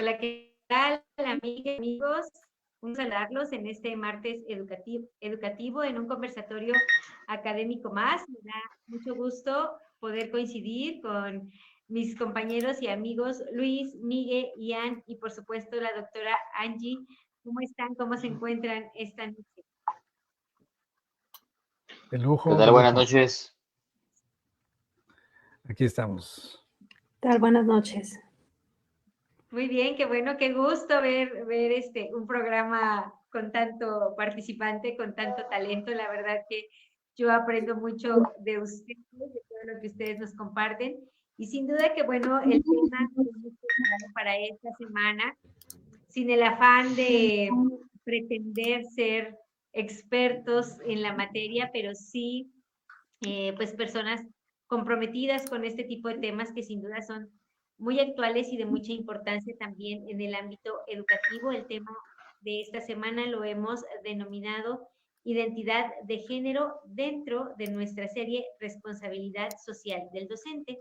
Hola, ¿qué tal, amigas y amigos? Un saludarlos en este martes educativo en un conversatorio académico más. Me da mucho gusto poder coincidir con mis compañeros y amigos Luis, Miguel, Ian y por supuesto la doctora Angie. ¿Cómo están? ¿Cómo se encuentran esta noche? De lujo. ¿Qué tal? Buenas noches. Aquí estamos. ¿Qué tal? Buenas noches. Muy bien, qué bueno, qué gusto ver un programa con tanto participante, con tanto talento. La verdad que yo aprendo mucho de ustedes, de todo lo que ustedes nos comparten. Y sin duda que, bueno, el tema que hemos preparado para esta semana, sin el afán de pretender ser expertos en la materia, pero sí, pues personas comprometidas con este tipo de temas que sin duda son muy actuales y de mucha importancia también en el ámbito educativo. El tema de esta semana lo hemos denominado identidad de género dentro de nuestra serie Responsabilidad Social del Docente.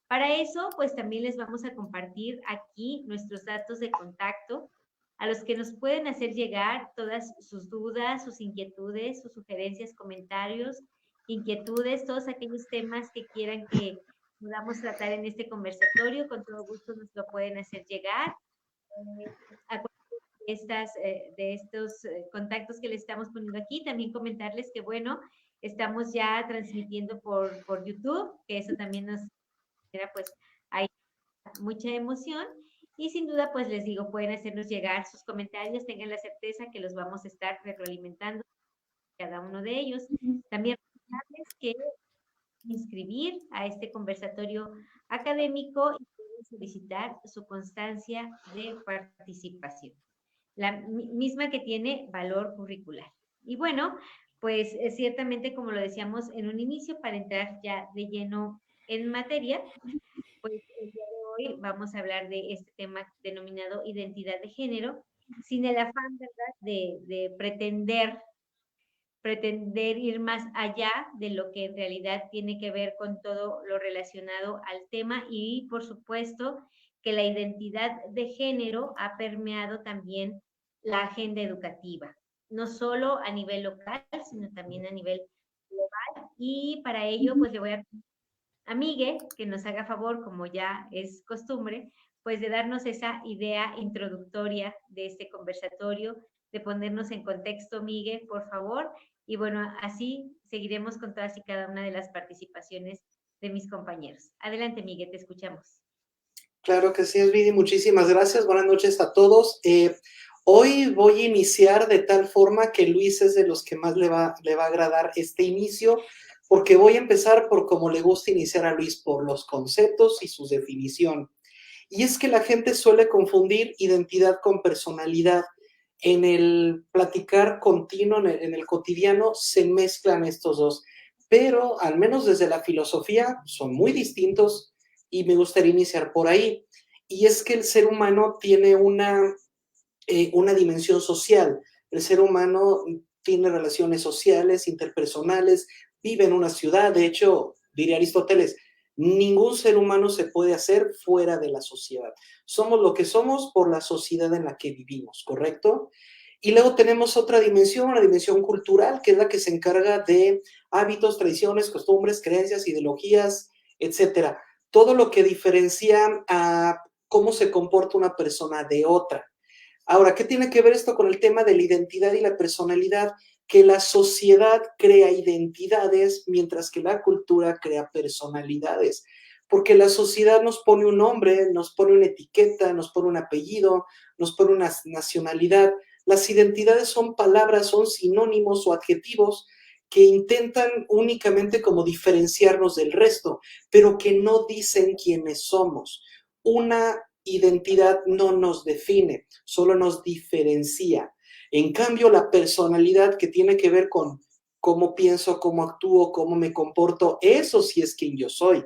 Para eso, pues también les vamos a compartir aquí nuestros datos de contacto a los que nos pueden hacer llegar todas sus dudas, sus inquietudes, sus sugerencias, comentarios, inquietudes, todos aquellos temas que quieran que podamos tratar en este conversatorio, con todo gusto nos lo pueden hacer llegar. De estos contactos que les estamos poniendo aquí, también comentarles que, bueno, estamos ya transmitiendo por YouTube, que eso también nos genera, pues, hay mucha emoción. Y sin duda, pues les digo, pueden hacernos llegar sus comentarios, tengan la certeza que los vamos a estar retroalimentando cada uno de ellos. También recordarles que inscribir a este conversatorio académico y pueden solicitar su constancia de participación, la misma que tiene valor curricular. Y bueno, pues ciertamente, como lo decíamos en un inicio, para entrar ya de lleno en materia, pues el día de hoy vamos a hablar de este tema denominado identidad de género, sin el afán, ¿verdad?, de pretender ir más allá de lo que en realidad tiene que ver con todo lo relacionado al tema y, por supuesto, que la identidad de género ha permeado también la agenda educativa, no solo a nivel local, sino también a nivel global. Y para ello, pues le voy a Miguel que nos haga favor, como ya es costumbre, pues de darnos esa idea introductoria de este conversatorio, de ponernos en contexto, Miguel, por favor. Y bueno, así seguiremos con todas y cada una de las participaciones de mis compañeros. Adelante, Miguel, te escuchamos. Claro que sí, Esvidi, muchísimas gracias. Buenas noches a todos. Hoy voy a iniciar de tal forma que Luis es de los que más le va a agradar este inicio, porque voy a empezar por como le gusta iniciar a Luis, por los conceptos y su definición. Y es que la gente suele confundir identidad con personalidad. En el platicar continuo, en el cotidiano, se mezclan estos dos, pero al menos desde la filosofía son muy distintos y me gustaría iniciar por ahí. Y es que el ser humano tiene una dimensión social. El ser humano tiene relaciones sociales, interpersonales, vive en una ciudad. De hecho, diría Aristóteles, ningún ser humano se puede hacer fuera de la sociedad. Somos lo que somos por la sociedad en la que vivimos, ¿correcto? Y luego tenemos otra dimensión, una dimensión cultural, que es la que se encarga de hábitos, tradiciones, costumbres, creencias, ideologías, etcétera. Todo lo que diferencia a cómo se comporta una persona de otra. Ahora, ¿qué tiene que ver esto con el tema de la identidad y la personalidad? Que la sociedad crea identidades, mientras que la cultura crea personalidades. Porque la sociedad nos pone un nombre, nos pone una etiqueta, nos pone un apellido, nos pone una nacionalidad. Las identidades son palabras, son sinónimos o adjetivos que intentan únicamente como diferenciarnos del resto, pero que no dicen quiénes somos. Una identidad no nos define, solo nos diferencia. En cambio, la personalidad, que tiene que ver con cómo pienso, cómo actúo, cómo me comporto, eso sí es quien yo soy.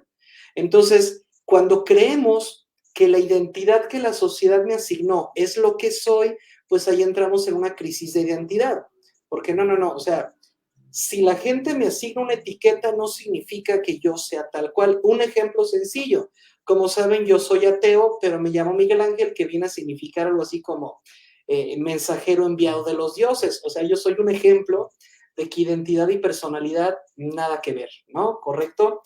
Entonces, cuando creemos que la identidad que la sociedad me asignó es lo que soy, pues ahí entramos en una crisis de identidad. Porque no, o sea, si la gente me asigna una etiqueta no significa que yo sea tal cual. Un ejemplo sencillo, Como saben, yo soy ateo, pero me llamo Miguel Ángel, que viene a significar algo así como mensajero enviado de los dioses. O sea, yo soy un ejemplo de que identidad y personalidad nada que ver, ¿no? ¿Correcto?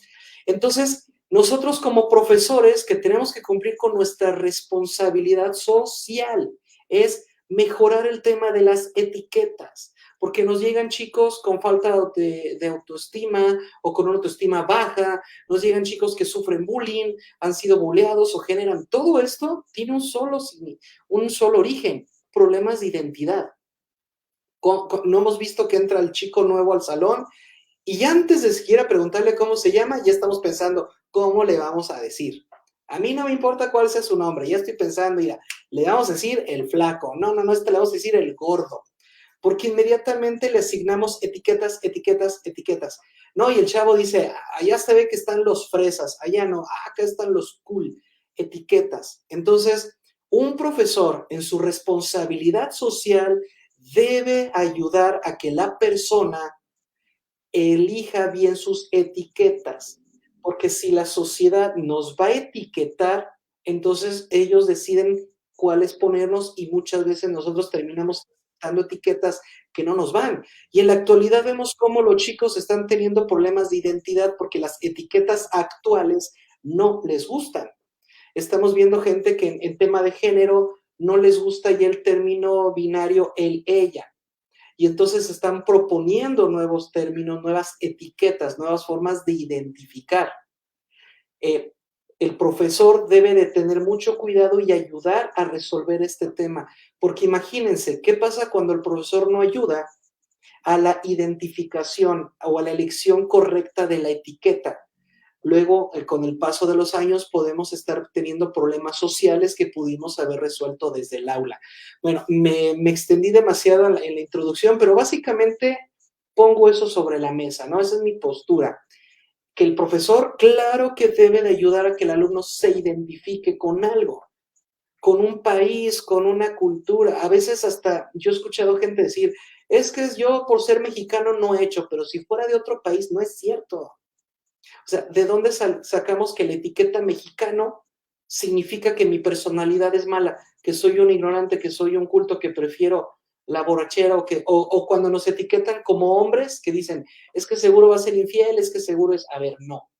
Entonces, nosotros como profesores que tenemos que cumplir con nuestra responsabilidad social es mejorar el tema de las etiquetas, porque nos llegan chicos con falta de autoestima o con una autoestima baja, nos llegan chicos que sufren bullying, han sido bulleados o generan. Todo esto tiene un solo origen, problemas de identidad. No hemos visto que entra el chico nuevo al salón y antes de siquiera preguntarle cómo se llama, ya estamos pensando cómo le vamos a decir. A mí no me importa cuál sea su nombre, ya estoy pensando, mira, le vamos a decir el flaco, no, le vamos a decir el gordo, porque inmediatamente le asignamos etiquetas, etiquetas, etiquetas. No, y el chavo dice, allá se ve que están los fresas, allá no, acá están los cool, etiquetas. Entonces, un profesor en su responsabilidad social debe ayudar a que la persona elija bien sus etiquetas, porque si la sociedad nos va a etiquetar, entonces ellos deciden cuáles ponernos y muchas veces nosotros terminamos dando etiquetas que no nos van. Y en la actualidad vemos cómo los chicos están teniendo problemas de identidad porque las etiquetas actuales no les gustan. Estamos viendo gente que en tema de género no les gusta ya el término binario él, ella. Y entonces están proponiendo nuevos términos, nuevas etiquetas, nuevas formas de identificar. El profesor debe de tener mucho cuidado y ayudar a resolver este tema, porque imagínense, ¿qué pasa cuando el profesor no ayuda a la identificación o a la elección correcta de la etiqueta? Luego, con el paso de los años, podemos estar teniendo problemas sociales que pudimos haber resuelto desde el aula. Bueno, me extendí demasiado en la introducción, pero básicamente pongo eso sobre la mesa, ¿no? Esa es mi postura. Que el profesor, claro que debe de ayudar a que el alumno se identifique con algo, con un país, con una cultura. A veces hasta yo he escuchado gente decir, es que yo por ser mexicano no he hecho, pero si fuera de otro país no es cierto. O sea, ¿de dónde sacamos que la etiqueta mexicano significa que mi personalidad es mala, que soy un ignorante, que soy un culto, que prefiero la borrachera o cuando nos etiquetan como hombres que dicen, es que seguro va a ser infiel, es que seguro es, a ver, no.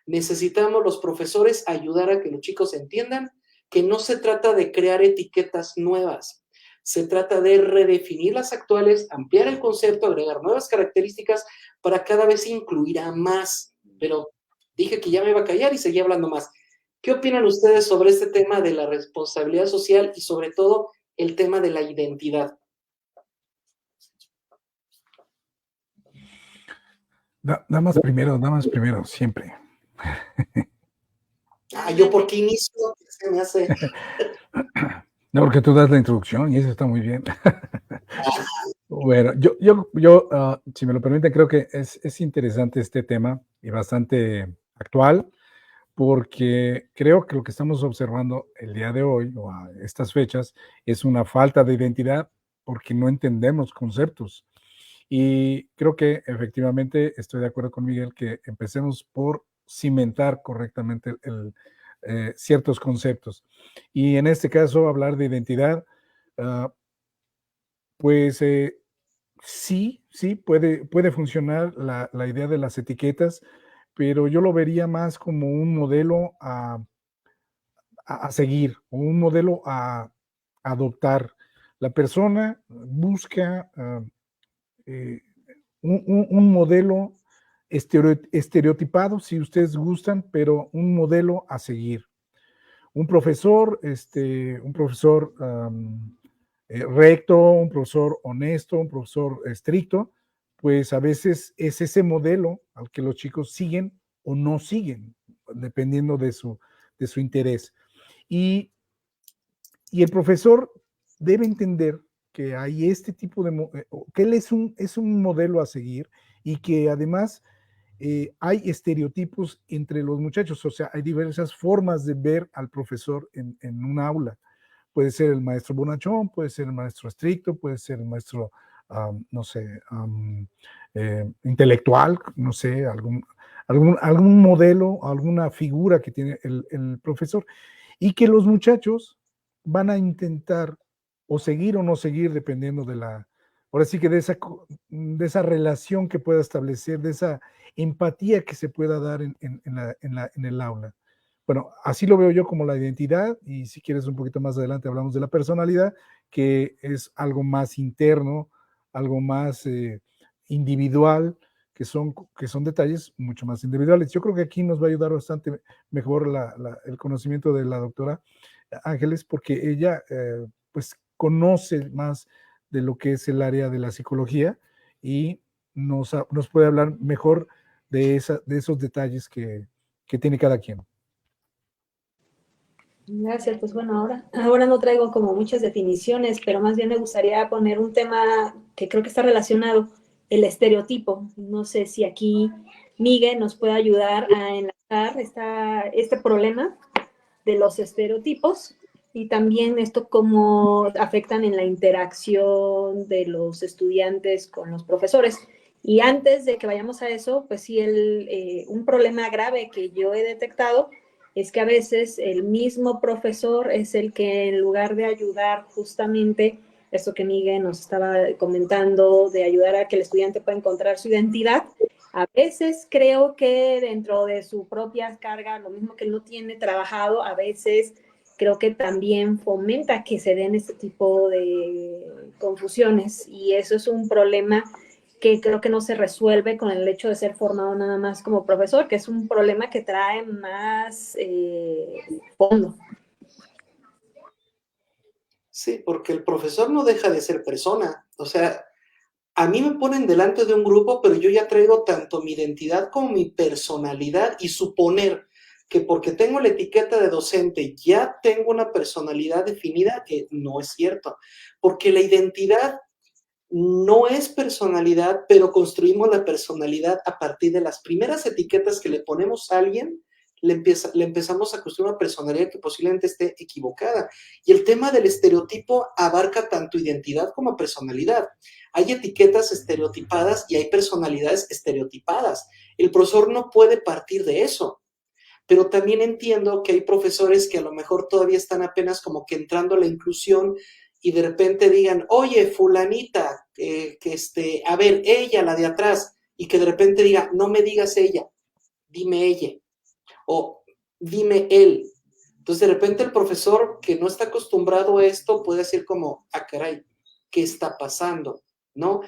Necesitamos los profesores ayudar a que los chicos entiendan que no se trata de crear etiquetas nuevas, se trata de redefinir las actuales, ampliar el concepto, agregar nuevas características para cada vez incluir a más. Pero dije que ya me iba a callar y seguía hablando más. ¿Qué opinan ustedes sobre este tema de la responsabilidad social y sobre todo el tema de la identidad? Damas primero, siempre. ¿Yo por qué inicio? Se me hace... No, porque tú das la introducción y eso está muy bien. Bueno, si me lo permiten, creo que es interesante este tema y bastante actual, porque creo que lo que estamos observando el día de hoy o a estas fechas es una falta de identidad porque no entendemos conceptos. Y creo que efectivamente estoy de acuerdo con Miguel que empecemos por cimentar correctamente ciertos conceptos. Y en este caso, hablar de identidad, pues sí, puede funcionar la idea de las etiquetas, pero yo lo vería más como un modelo a seguir, o un modelo a adoptar. La persona busca un modelo estereotipado, si ustedes gustan, pero un modelo a seguir. Un profesor recto, un profesor honesto, un profesor estricto, pues a veces es ese modelo al que los chicos siguen o no siguen, dependiendo de su interés. Y el profesor debe entender que hay este tipo de, que él es un modelo a seguir y que además hay estereotipos entre los muchachos, o sea, hay diversas formas de ver al profesor en un aula. Puede ser el maestro bonachón, puede ser el maestro estricto, puede ser el maestro, no sé, intelectual, no sé, algún modelo, alguna figura que tiene el profesor, y que los muchachos van a intentar o seguir o no seguir dependiendo ahora sí que de esa relación que pueda establecer, de esa empatía que se pueda dar en el aula. Bueno, así lo veo yo como la identidad, y si quieres un poquito más adelante hablamos de la personalidad, que es algo más interno, algo más individual, que son detalles mucho más individuales. Yo creo que aquí nos va a ayudar bastante mejor el conocimiento de la doctora Ángeles, porque ella pues conoce más de lo que es el área de la psicología y nos puede hablar mejor de esos detalles que tiene cada quien. Gracias, pues bueno, ahora no traigo como muchas definiciones, pero más bien me gustaría poner un tema que creo que está relacionado, el estereotipo. No sé si aquí Miguel nos puede ayudar a enlazar este problema de los estereotipos y también esto cómo afectan en la interacción de los estudiantes con los profesores. Y antes de que vayamos a eso, pues sí, un problema grave que yo he detectado es que a veces el mismo profesor es el que en lugar de ayudar justamente esto que Miguel nos estaba comentando, de ayudar a que el estudiante pueda encontrar su identidad, a veces creo que dentro de su propia carga, lo mismo que él no tiene trabajado, a veces creo que también fomenta que se den este tipo de confusiones y eso es un problema que creo que no se resuelve con el hecho de ser formado nada más como profesor, que es un problema que trae más fondo. Sí, porque el profesor no deja de ser persona. O sea, a mí me ponen delante de un grupo, pero yo ya traigo tanto mi identidad como mi personalidad, y suponer que porque tengo la etiqueta de docente ya tengo una personalidad definida, que no es cierto, porque la identidad no es personalidad, pero construimos la personalidad a partir de las primeras etiquetas que le ponemos a alguien. Le empezamos a construir una personalidad que posiblemente esté equivocada. Y el tema del estereotipo abarca tanto identidad como personalidad. Hay etiquetas estereotipadas y hay personalidades estereotipadas. El profesor no puede partir de eso. Pero también entiendo que hay profesores que a lo mejor todavía están apenas como que entrando a la inclusión y de repente digan, oye, fulanita, a ver, ella, la de atrás, y que de repente diga, no me digas ella, dime ella, o dime él. Entonces de repente el profesor que no está acostumbrado a esto puede decir como, ah, caray, ¿qué está pasando? ¿No?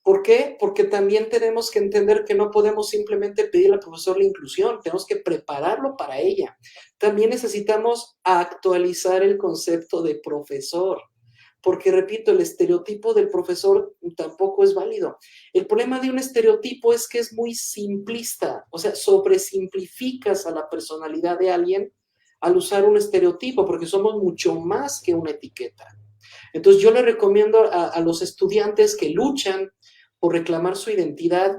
¿Por qué? Porque también tenemos que entender que no podemos simplemente pedirle al profesor la inclusión, tenemos que prepararlo para ella. También necesitamos actualizar el concepto de profesor, porque repito, el estereotipo del profesor tampoco es válido. El problema de un estereotipo es que es muy simplista, o sea, sobresimplificas a la personalidad de alguien al usar un estereotipo, porque somos mucho más que una etiqueta. Entonces yo le recomiendo a los estudiantes que luchan por reclamar su identidad,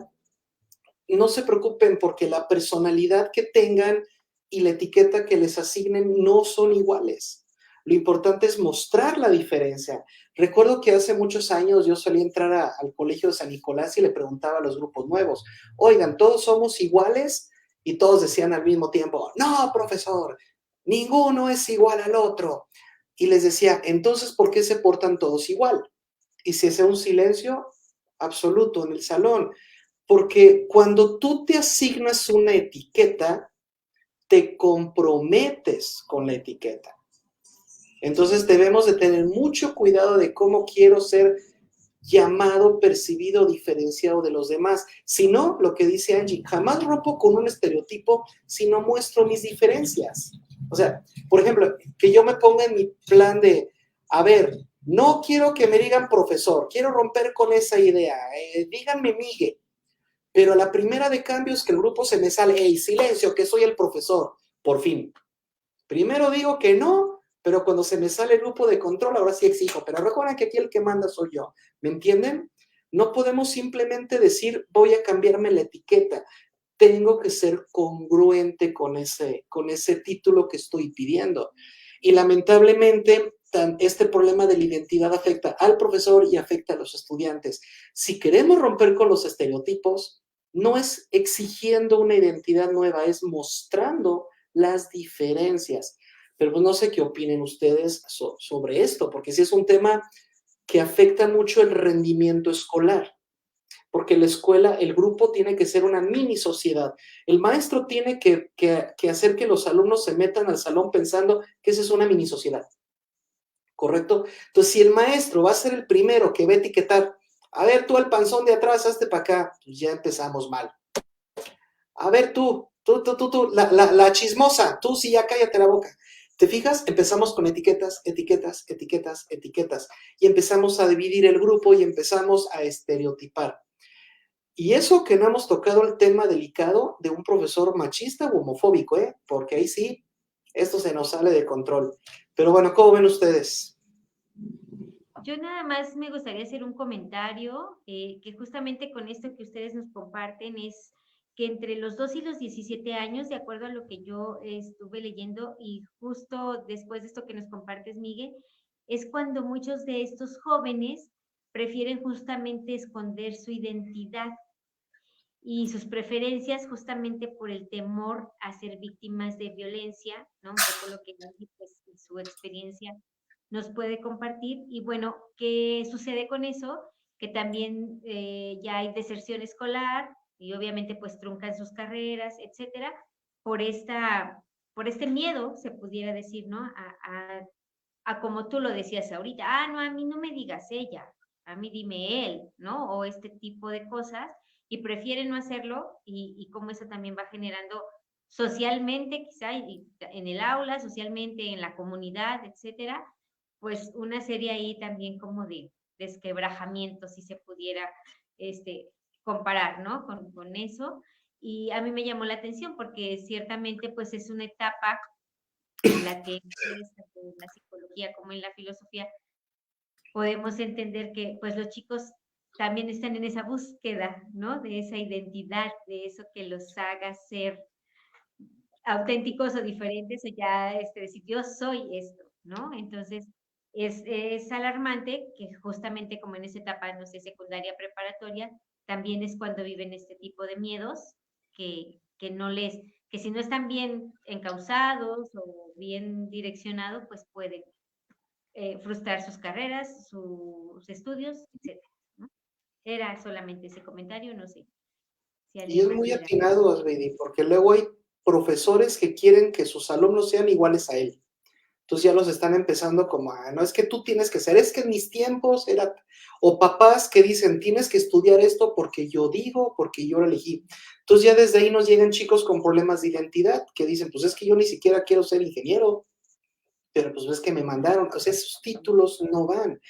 no se preocupen porque la personalidad que tengan y la etiqueta que les asignen no son iguales. Lo importante es mostrar la diferencia. Recuerdo que hace muchos años yo solía entrar al colegio de San Nicolás y le preguntaba a los grupos nuevos, oigan, ¿todos somos iguales? Y todos decían al mismo tiempo, no, profesor, ninguno es igual al otro. Y les decía, entonces, ¿por qué se portan todos igual? Y se hace un silencio absoluto en el salón, porque cuando tú te asignas una etiqueta, te comprometes con la etiqueta. Entonces debemos de tener mucho cuidado de cómo quiero ser llamado, percibido, diferenciado de los demás. Si no, lo que dice Angie, jamás rompo con un estereotipo si no muestro mis diferencias. O sea, por ejemplo, que yo me ponga en mi plan de, a ver, no quiero que me digan profesor, quiero romper con esa idea, díganme Miguel. Pero la primera de cambio es que el grupo se me sale, hey, silencio, que soy el profesor, por fin. Primero digo que no, pero cuando se me sale el grupo de control, ahora sí exijo. Pero recuerden que aquí el que manda soy yo. ¿Me entienden? No podemos simplemente decir, voy a cambiarme la etiqueta. Tengo que ser congruente con ese título que estoy pidiendo. Y lamentablemente, este problema de la identidad afecta al profesor y afecta a los estudiantes. Si queremos romper con los estereotipos, no es exigiendo una identidad nueva, es mostrando las diferencias. Pero pues no sé qué opinen ustedes sobre esto, porque sí es un tema que afecta mucho el rendimiento escolar, porque la escuela, el grupo tiene que ser una mini sociedad. El maestro tiene que hacer que los alumnos se metan al salón pensando que esa es una mini sociedad, ¿correcto? Entonces, si el maestro va a ser el primero que va a etiquetar, a ver, tú el panzón de atrás, hazte para acá, pues ya empezamos mal. A ver, tú, la chismosa, tú sí, ya cállate la boca. ¿Te fijas? Empezamos con etiquetas, etiquetas, etiquetas, etiquetas, y empezamos a dividir el grupo y empezamos a estereotipar. Y eso que no hemos tocado el tema delicado de un profesor machista u homofóbico, ¿eh? Porque ahí sí, esto se nos sale de control. Pero bueno, ¿cómo ven ustedes? Yo nada más me gustaría hacer un comentario que justamente con esto que ustedes nos comparten es que entre los 2 y los 17 años, de acuerdo a lo que yo estuve leyendo y justo después de esto que nos compartes, Miguel, es cuando muchos de estos jóvenes prefieren justamente esconder su identidad y sus preferencias justamente por el temor a ser víctimas de violencia, ¿no? Un poco lo que pues, su experiencia nos puede compartir. Y bueno, ¿qué sucede con eso? Que también ya hay deserción escolar y obviamente pues truncan sus carreras, etcétera, por este miedo, se pudiera decir, ¿no? A como tú lo decías ahorita, no, a mí no me digas ella, a mí dime él, ¿no? O este tipo de cosas, y prefieren no hacerlo, y como eso también va generando socialmente, quizá en el aula, socialmente en la comunidad, etcétera, pues una serie ahí también como de desquebrajamiento, si se pudiera comparar, ¿no? Con eso. Y a mí me llamó la atención porque ciertamente pues es una etapa en la que tanto en la psicología como en la filosofía podemos entender que pues los chicos también están en esa búsqueda, ¿no? De esa identidad, de eso que los haga ser auténticos o diferentes, o ya decir, yo soy esto, ¿no? Entonces, es alarmante que justamente como en esa etapa, no sé, secundaria, preparatoria, también es cuando viven este tipo de miedos que no les, que si no están bien encausados o bien direccionados, pues pueden frustrar sus carreras, sus estudios, etc. ¿no? Era solamente ese comentario, no sé si Y alguien es más muy quiera. atinado, Asbeidi, porque luego hay profesores que quieren que sus alumnos sean iguales a él. Entonces ya los están empezando como no es que tú tienes que ser, es que en mis tiempos era, o papás que dicen, tienes que estudiar esto porque yo digo, porque yo lo elegí. Entonces ya desde ahí nos llegan chicos con problemas de identidad que dicen, pues es que yo ni siquiera quiero ser ingeniero, pero pues ves que me mandaron, o sea, esos títulos no van.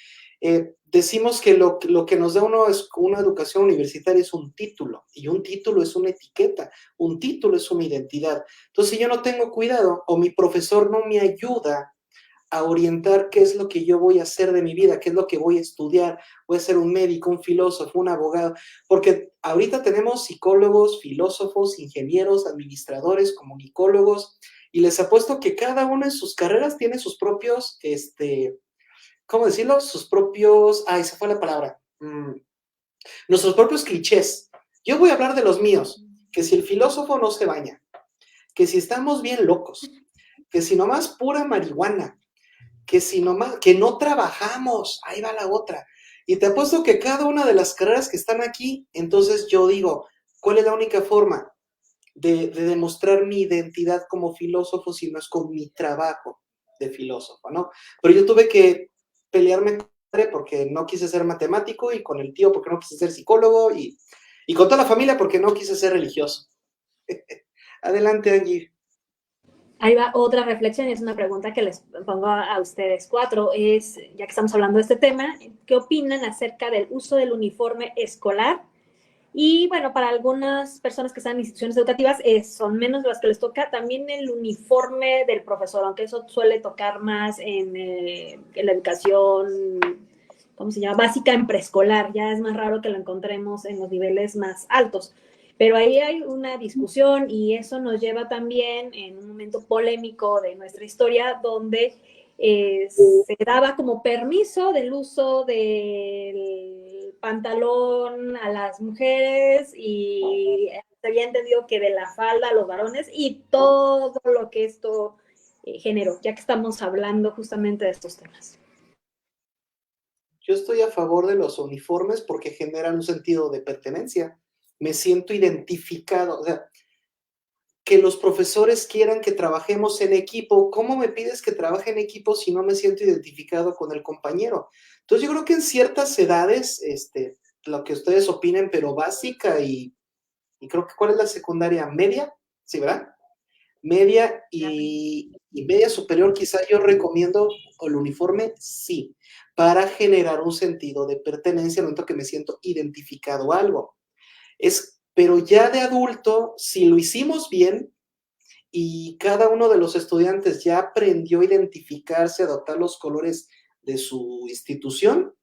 Decimos que lo que nos da uno es una educación universitaria es un título, y un título es una etiqueta, un título es una identidad. Entonces, si yo no tengo cuidado o mi profesor no me ayuda a orientar qué es lo que yo voy a hacer de mi vida, qué es lo que voy a estudiar, voy a ser un médico, un filósofo, un abogado, porque ahorita tenemos psicólogos, filósofos, ingenieros, administradores, comunicólogos, y les apuesto que cada uno en sus carreras tiene sus propios, ¿cómo decirlo? Sus propios, esa fue la palabra, nuestros propios clichés. Yo voy a hablar de los míos, que si el filósofo no se baña, que si estamos bien locos, que si nomás pura marihuana, que si nomás, que no trabajamos, ahí va la otra. Y te apuesto que cada una de las carreras que están aquí, entonces yo digo, ¿cuál es la única forma de demostrar mi identidad como filósofo si no es con mi trabajo de filósofo, ¿no? Pero yo tuve que pelearme porque no quise ser matemático y con el tío porque no quise ser psicólogo y con toda la familia porque no quise ser religioso. Adelante, Angie. Ahí va otra reflexión y es una pregunta que les pongo a ustedes cuatro. Es, ya que estamos hablando de este tema, ¿qué opinan acerca del uso del uniforme escolar? Y bueno, para algunas personas que están en instituciones educativas, son menos las que les toca también el uniforme del profesor, aunque eso suele tocar más en la educación, ¿cómo se llama? Básica en preescolar. Ya es más raro que lo encontremos en los niveles más altos. Pero ahí hay una discusión y eso nos lleva también en un momento polémico de nuestra historia donde se daba como permiso del uso del pantalón a las mujeres y se había entendido que de la falda a los varones y todo lo que esto generó, ya que estamos hablando justamente de estos temas. Yo estoy a favor de los uniformes porque generan un sentido de pertenencia. Me siento identificado. O sea, que los profesores quieran que trabajemos en equipo. ¿Cómo me pides que trabaje en equipo si no me siento identificado con el compañero? Entonces yo creo que en ciertas edades, lo que ustedes opinen, pero básica y creo que ¿cuál es la secundaria? ¿Media? ¿Sí, verdad? Media y media superior, quizá yo recomiendo el uniforme, sí, para generar un sentido de pertenencia, al momento que me siento identificado a algo. Pero ya de adulto, si lo hicimos bien y cada uno de los estudiantes ya aprendió a identificarse, a adoptar los colores de su institución,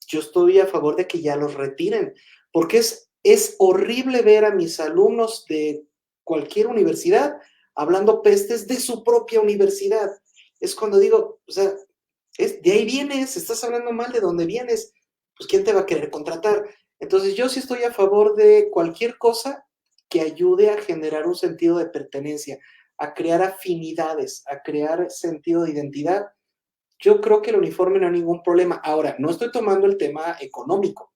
yo estoy a favor de que ya los retiren, porque es horrible ver a mis alumnos de cualquier universidad hablando pestes de su propia universidad. Es cuando digo, o sea, de ahí vienes, estás hablando mal de dónde vienes, pues ¿quién te va a querer contratar? Entonces yo sí estoy a favor de cualquier cosa que ayude a generar un sentido de pertenencia, a crear afinidades, a crear sentido de identidad. Yo creo que el uniforme no hay ningún problema. Ahora, no estoy tomando el tema económico,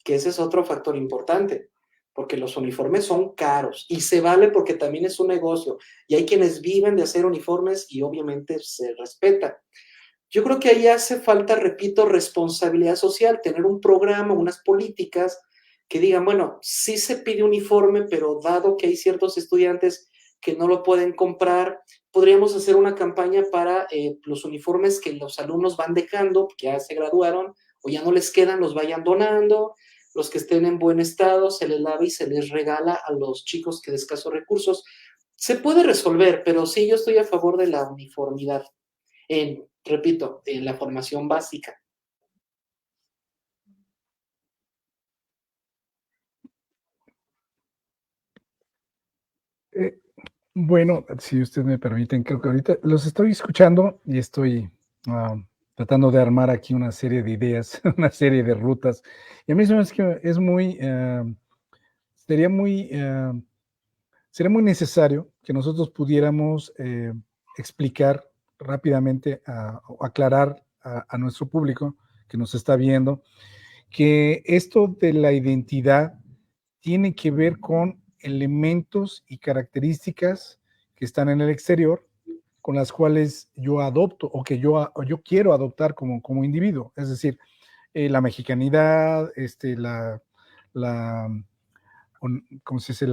que ese es otro factor importante, porque los uniformes son caros y se vale porque también es un negocio y hay quienes viven de hacer uniformes y obviamente se respeta. Yo creo que ahí hace falta, repito, responsabilidad social, tener un programa, unas políticas que digan, bueno, sí se pide uniforme, pero dado que hay ciertos estudiantes que no lo pueden comprar, podríamos hacer una campaña para los uniformes que los alumnos van dejando, que ya se graduaron o ya no les quedan, los vayan donando, los que estén en buen estado, se les lava y se les regala a los chicos que de escasos recursos. Se puede resolver, pero sí, yo estoy a favor de la uniformidad, repito, en la formación básica. Bueno, si ustedes me permiten, creo que ahorita los estoy escuchando y estoy tratando de armar aquí una serie de ideas, una serie de rutas. Y a mí se me hace que es muy, sería muy necesario que nosotros pudiéramos explicar rápidamente, aclarar a nuestro público que nos está viendo, que esto de la identidad tiene que ver con elementos y características que están en el exterior, con las cuales yo adopto o que yo quiero adoptar como individuo. Es decir, la mexicanidad, ¿cómo se dice?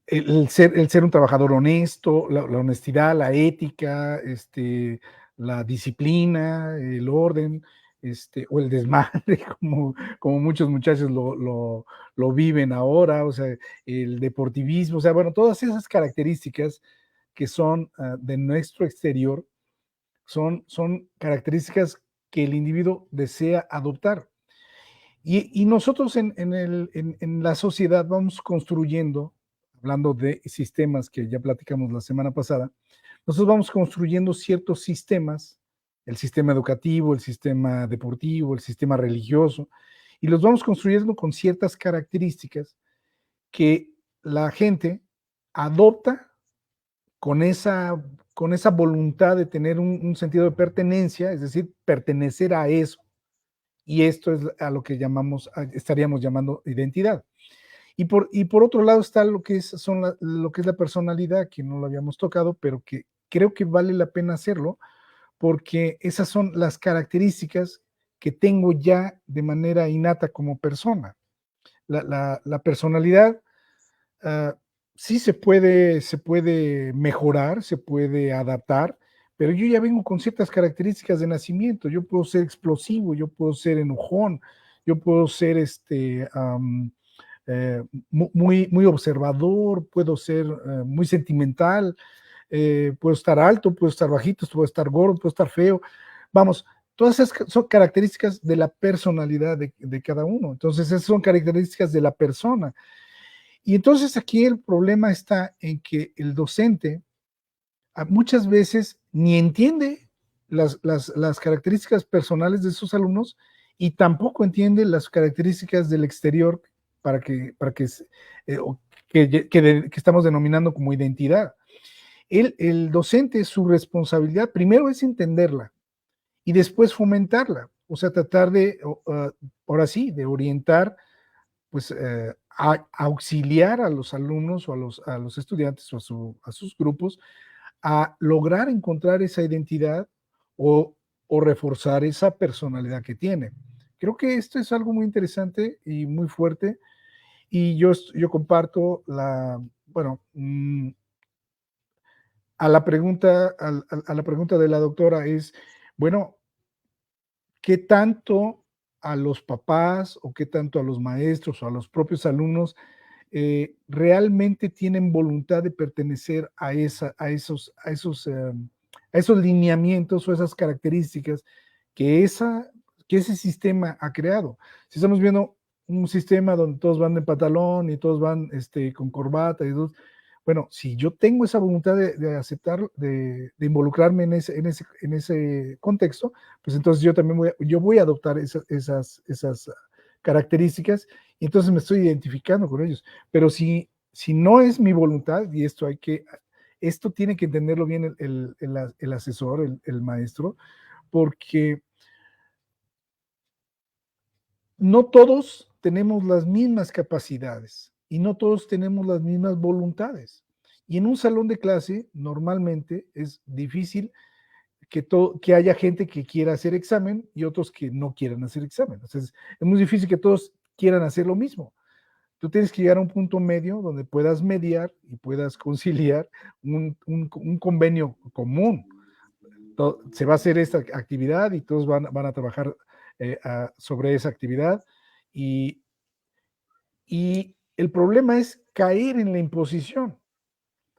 El ser un trabajador honesto, la honestidad, la ética, la disciplina, el orden, o el desmadre, como muchos muchachos lo viven ahora, o sea, el deportivismo, o sea, bueno, todas esas características que son de nuestro exterior, son características que el individuo desea adoptar. Y nosotros en la sociedad vamos construyendo, hablando de sistemas que ya platicamos la semana pasada, nosotros vamos construyendo ciertos sistemas, el sistema educativo, el sistema deportivo, el sistema religioso, y los vamos construyendo con ciertas características que la gente adopta con esa voluntad de tener un sentido de pertenencia, es decir, pertenecer a eso. Y esto es a lo que estaríamos llamando identidad. Y por otro lado está lo que es la personalidad, que no lo habíamos tocado, pero que creo que vale la pena hacerlo, porque esas son las características que tengo ya de manera innata como persona. La personalidad sí se puede mejorar, se puede adaptar, pero yo ya vengo con ciertas características de nacimiento. Yo puedo ser explosivo, yo puedo ser enojón, yo puedo ser muy observador, puedo ser muy sentimental, puedo estar alto, puedo estar bajito, puedo estar gordo, puedo estar feo. Vamos, todas esas son características de la personalidad de cada uno. Entonces, esas son características de la persona. Y entonces aquí el problema está en que el docente muchas veces ni entiende las características personales de esos alumnos y tampoco entiende las características del exterior que estamos denominando como identidad. El docente, su responsabilidad primero es entenderla y después fomentarla, o sea, tratar de, ahora sí, de orientar, pues, auxiliar a los alumnos o a los estudiantes o a sus grupos a lograr encontrar esa identidad o reforzar esa personalidad que tiene. Creo que esto es algo muy interesante y muy fuerte, y yo comparto bueno, a la pregunta de la doctora es, bueno, ¿qué tanto a los papás o qué tanto a los maestros o a los propios alumnos realmente tienen voluntad de pertenecer a esos lineamientos o esas características que, que ese sistema ha creado? Si estamos viendo un sistema donde todos van de pantalón y todos van con corbata y todo, bueno, si yo tengo esa voluntad de aceptar, de involucrarme en ese contexto, pues entonces yo también voy a adoptar esas características, y entonces me estoy identificando con ellos. Pero si no es mi voluntad, y esto tiene que entenderlo bien el asesor, el maestro, porque no todos tenemos las mismas capacidades y no todos tenemos las mismas voluntades. Y en un salón de clase, normalmente es difícil que haya gente que quiera hacer examen y otros que no quieran hacer examen. Entonces, es muy difícil que todos quieran hacer lo mismo. Tú tienes que llegar a un punto medio donde puedas mediar y puedas conciliar un convenio común. Se va a hacer esta actividad y todos van a trabajar sobre esa actividad, y el problema es caer en la imposición.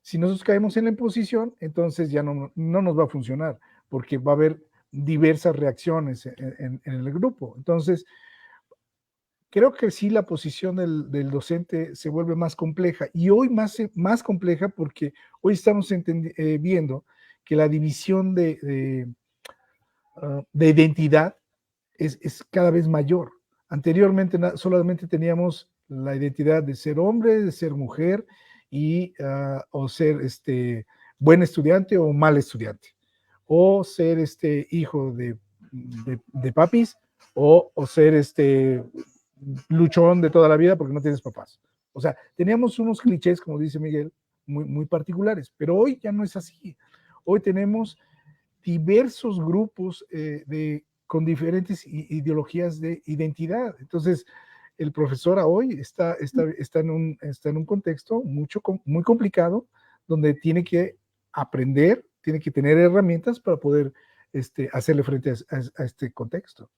Si nosotros caemos en la imposición, entonces ya no nos va a funcionar, porque va a haber diversas reacciones en el grupo. Entonces, creo que sí, la posición del docente se vuelve más compleja, y hoy más compleja porque hoy estamos viendo que la división de identidad es cada vez mayor. Anteriormente solamente teníamos la identidad de ser hombre, de ser mujer, o ser buen estudiante o mal estudiante, o ser hijo de papis, o ser luchón de toda la vida porque no tienes papás. O sea, teníamos unos clichés, como dice Miguel, muy particulares, pero hoy ya no es así. Hoy tenemos diversos grupos con diferentes ideologías de identidad. Entonces, el profesor hoy está en un contexto muy complicado, donde tiene que aprender, tiene que tener herramientas para poder hacerle frente a este contexto.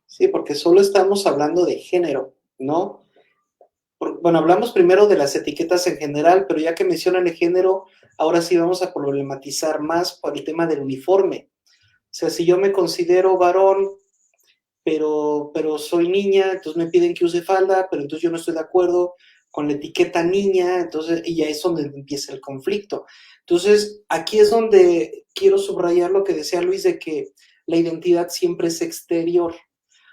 Sí, porque solo estamos hablando de género, ¿no? Bueno, hablamos primero de las etiquetas en general, pero ya que mencionan el género, ahora sí vamos a problematizar más por el tema del uniforme. O sea, si yo me considero varón, pero soy niña, entonces me piden que use falda, pero entonces yo no estoy de acuerdo con la etiqueta niña, entonces, y ya es donde empieza el conflicto. Entonces, aquí es donde quiero subrayar lo que decía Luis, de que la identidad siempre es exterior,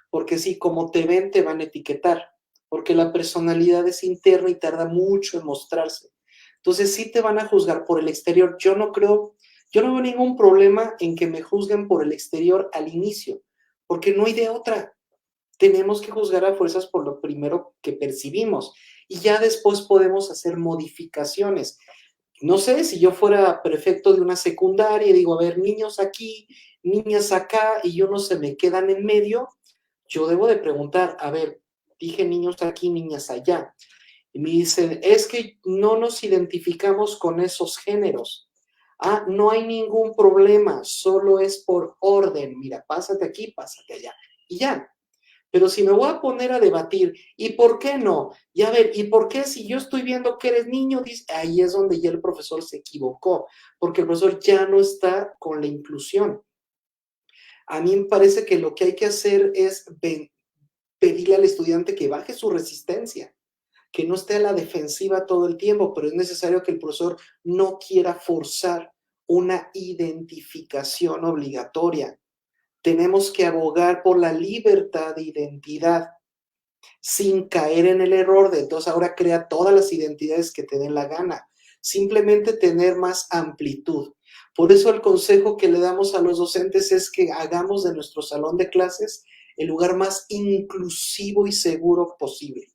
porque sí, como te ven, te van a etiquetar, porque la personalidad es interna y tarda mucho en mostrarse. Entonces, sí te van a juzgar por el exterior. Yo no veo ningún problema en que me juzguen por el exterior al inicio, porque no hay de otra. Tenemos que juzgar a fuerzas por lo primero que percibimos, y ya después podemos hacer modificaciones. No sé, si yo fuera prefecto de una secundaria y digo, a ver, niños aquí, niñas acá, y unos se me quedan en medio, yo debo de preguntar, a ver, dije niños aquí, niñas allá. Y me dicen, es que no nos identificamos con esos géneros. Ah, no hay ningún problema, solo es por orden. Mira, pásate aquí, pásate allá. Y ya. Pero si me voy a poner a debatir, ¿y por qué no? Y a ver, ¿y por qué si yo estoy viendo que eres niño? Dice, ahí es donde ya el profesor se equivocó, porque el profesor ya no está con la inclusión. A mí me parece que lo que hay que hacer es pedirle al estudiante que baje su resistencia, que no esté a la defensiva todo el tiempo, pero es necesario que el profesor no quiera forzar una identificación obligatoria. Tenemos que abogar por la libertad de identidad sin caer en el error de entonces ahora crea todas las identidades que te den la gana. Simplemente tener más amplitud. Por eso el consejo que le damos a los docentes es que hagamos de nuestro salón de clases el lugar más inclusivo y seguro posible.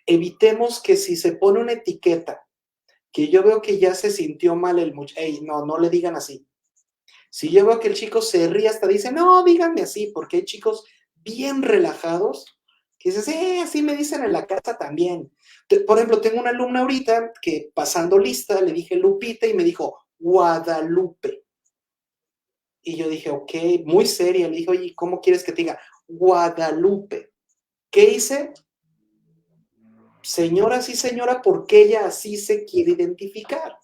Evitemos que si se pone una etiqueta, que yo veo que ya se sintió mal el muchacho, hey, no le digan así. Si yo veo que el chico se ríe hasta dice, no, díganme así, porque hay chicos bien relajados que dices, así me dicen en la casa también. Por ejemplo, tengo una alumna ahorita que pasando lista le dije Lupita y me dijo Guadalupe. Y yo dije, ok, muy seria. Le dije, oye, ¿cómo quieres que te diga? Guadalupe. ¿Qué hice? Señora, sí, señora, porque ella así se quiere identificar.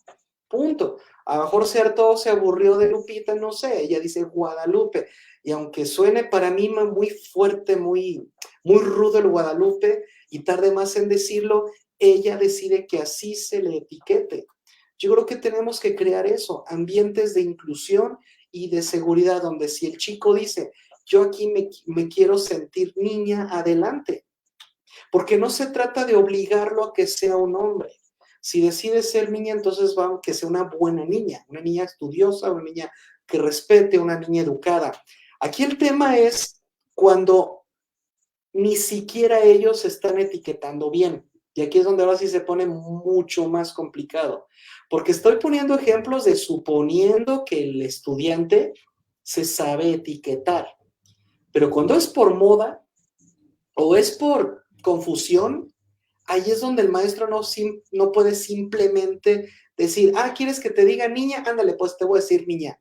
Punto. A lo mejor Certo se aburrió de Lupita, no sé, ella dice Guadalupe. Y aunque suene para mí muy fuerte, muy rudo el Guadalupe, y tarde más en decirlo, ella decide que así se le etiquete. Yo creo que tenemos que crear eso, ambientes de inclusión y de seguridad, donde si el chico dice, yo aquí me quiero sentir niña, adelante. Porque no se trata de obligarlo a que sea un hombre. Si decide ser niña, entonces vamos que sea una buena niña, una niña estudiosa, una niña que respete, una niña educada. Aquí el tema es cuando ni siquiera ellos se están etiquetando bien. Y aquí es donde ahora sí se pone mucho más complicado. Porque estoy poniendo ejemplos de suponiendo que el estudiante se sabe etiquetar. Pero cuando es por moda o es por confusión, ahí es donde el maestro no puede simplemente decir, ¿quieres que te diga niña? Ándale, pues te voy a decir niña.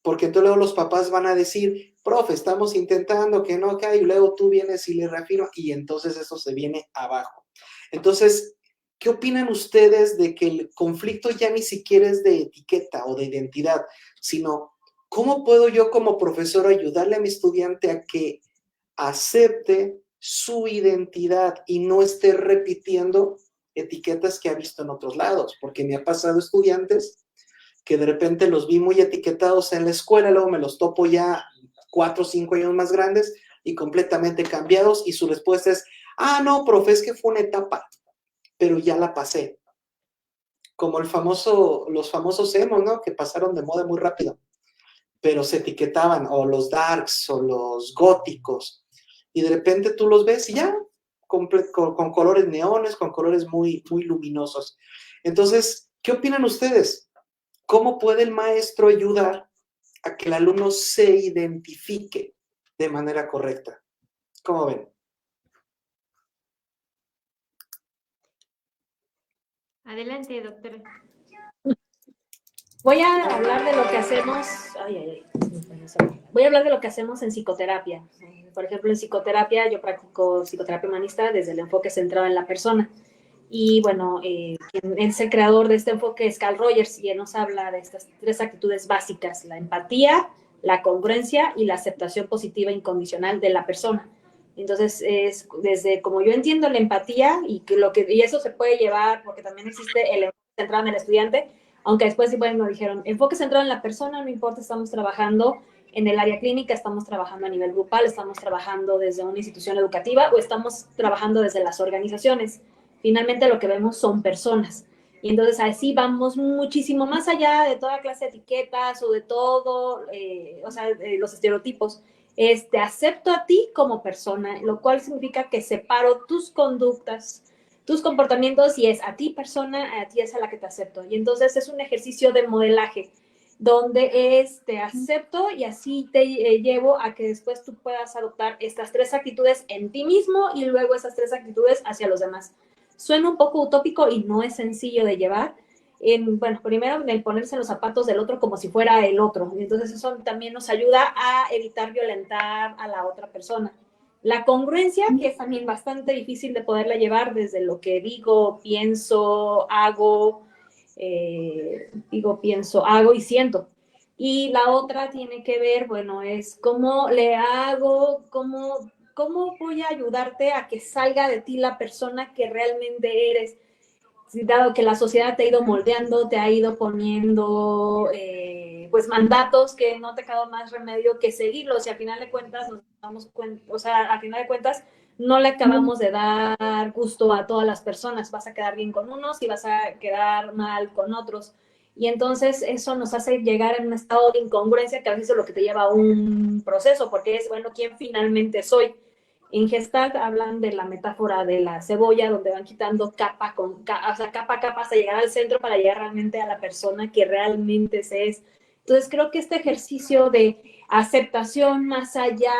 Porque entonces luego los papás van a decir, profe, estamos intentando que no caiga, y luego tú vienes y le reafirmas, y entonces eso se viene abajo. Entonces, ¿qué opinan ustedes de que el conflicto ya ni siquiera es de etiqueta o de identidad, sino cómo puedo yo como profesor ayudarle a mi estudiante a que acepte su identidad y no esté repitiendo etiquetas que ha visto en otros lados? Porque me ha pasado estudiantes que de repente los vi muy etiquetados en la escuela, luego me los topo ya 4 o 5 años más grandes y completamente cambiados, y su respuesta es, no, profe, es que fue una etapa, pero ya la pasé. Como los famosos emos, ¿no? Que pasaron de moda muy rápido, pero se etiquetaban, o los darks, o los góticos, y de repente tú los ves y ya, con colores neones, con colores muy, muy luminosos. Entonces, ¿qué opinan ustedes? ¿Cómo puede el maestro ayudar a que el alumno se identifique de manera correcta? ¿Cómo ven? Adelante, doctora. Voy a hablar de lo que hacemos. Voy a hablar de lo que hacemos en psicoterapia. Por ejemplo, en psicoterapia yo practico psicoterapia humanista desde el enfoque centrado en la persona. Y bueno, quien es el creador de este enfoque es Carl Rogers, y él nos habla de estas 3 actitudes básicas: la empatía, la congruencia y la aceptación positiva e incondicional de la persona. Entonces, es desde como yo entiendo la empatía, y eso se puede llevar, porque también existe el enfoque centrado en el estudiante, aunque después sí nos dijeron, enfoque centrado en la persona, no importa, estamos trabajando en el área clínica, estamos trabajando a nivel grupal, estamos trabajando desde una institución educativa o estamos trabajando desde las organizaciones. Finalmente lo que vemos son personas. Y entonces así vamos muchísimo más allá de toda clase de etiquetas o de todo, los estereotipos. Acepto a ti como persona, lo cual significa que separo tus conductas, tus comportamientos, y es a ti persona, a ti es a la que te acepto. Y entonces es un ejercicio de modelaje donde te acepto y así te llevo a que después tú puedas adoptar estas 3 actitudes en ti mismo y luego esas 3 actitudes hacia los demás. Suena un poco utópico y no es sencillo de llevar. Primero en el ponerse en los zapatos del otro como si fuera el otro. Y entonces eso también nos ayuda a evitar violentar a la otra persona. La congruencia, que es también bastante difícil de poderla llevar desde lo que digo, pienso, hago y siento. Y la otra tiene que ver, es cómo le hago, cómo ¿cómo voy a ayudarte a que salga de ti la persona que realmente eres? Dado que la sociedad te ha ido moldeando, te ha ido poniendo pues mandatos que no te ha quedado más remedio que seguirlos, y al final de cuentas nos damos cuenta, o sea, al final de cuentas no le acabamos de dar gusto a todas las personas, vas a quedar bien con unos y vas a quedar mal con otros, y entonces eso nos hace llegar en un estado de incongruencia que a veces es lo que te lleva a un proceso, porque es, bueno, ¿quién finalmente soy? En Gestalt hablan de la metáfora de la cebolla, donde van quitando capa o sea, capa a capa hasta llegar al centro para llegar realmente a la persona que realmente se es. Entonces creo que este ejercicio de aceptación más allá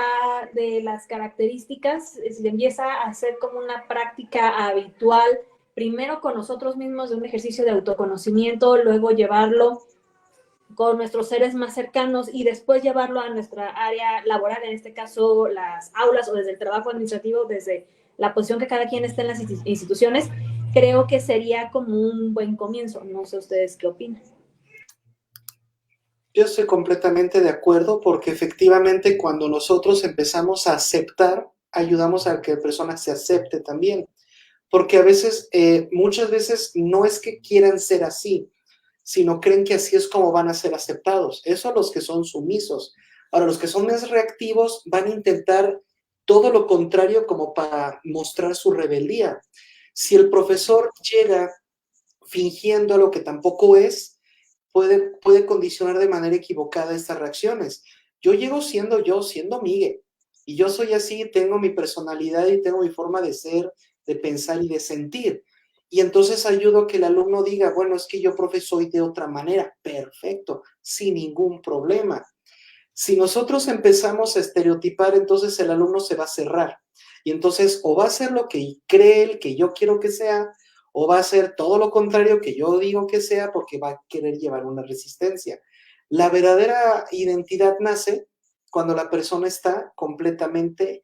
de las características se empieza a hacer como una práctica habitual, primero con nosotros mismos, de un ejercicio de autoconocimiento, luego llevarlo con nuestros seres más cercanos y después llevarlo a nuestra área laboral, en este caso las aulas o desde el trabajo administrativo, desde la posición que cada quien esté en las instituciones, creo que sería como un buen comienzo. No sé ustedes qué opinan. Yo estoy completamente de acuerdo porque efectivamente cuando nosotros empezamos a aceptar, ayudamos a que la persona se acepte también. Porque a veces, muchas veces no es que quieran ser así, sino creen que así es como van a ser aceptados. Eso a los que son sumisos. Ahora, los que son más reactivos van a intentar todo lo contrario como para mostrar su rebeldía. Si el profesor llega fingiendo lo que tampoco es, puede condicionar de manera equivocada estas reacciones. Yo llego siendo yo, siendo Miguel, y yo soy así, tengo mi personalidad y tengo mi forma de ser, de pensar y de sentir. Y entonces ayudo a que el alumno diga, bueno, es que yo, profe, soy de otra manera. Perfecto, sin ningún problema. Si nosotros empezamos a estereotipar, entonces el alumno se va a cerrar. Y entonces o va a ser lo que cree él que yo quiero que sea, o va a ser todo lo contrario que yo digo que sea, porque va a querer llevar una resistencia. La verdadera identidad nace cuando la persona está completamente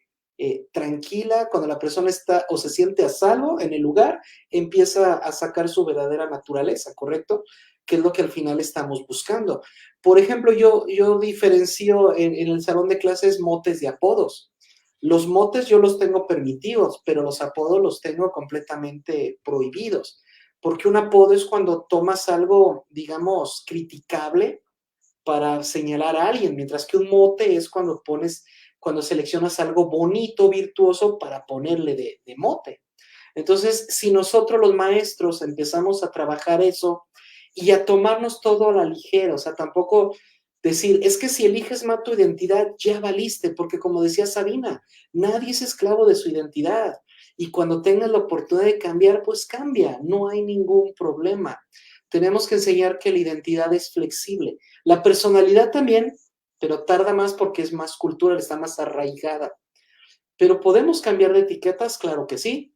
tranquila, cuando la persona está o se siente a salvo en el lugar, empieza a sacar su verdadera naturaleza, ¿correcto? Que es lo que al final estamos buscando. Por ejemplo, yo diferencio en el salón de clases motes de apodos. Los motes yo los tengo permitidos, pero los apodos los tengo completamente prohibidos. Porque un apodo es cuando tomas algo, digamos, criticable para señalar a alguien, mientras que un mote es cuando seleccionas algo bonito, virtuoso, para ponerle de mote. Entonces, si nosotros los maestros empezamos a trabajar eso y a tomarnos todo a la ligera, o sea, tampoco decir, es que si eliges mal tu identidad, ya valiste, porque como decía Sabina, nadie es esclavo de su identidad. Y cuando tengas la oportunidad de cambiar, pues cambia, no hay ningún problema. Tenemos que enseñar que la identidad es flexible. La personalidad también, pero tarda más porque es más cultural, está más arraigada. Pero ¿podemos cambiar de etiquetas? Claro que sí.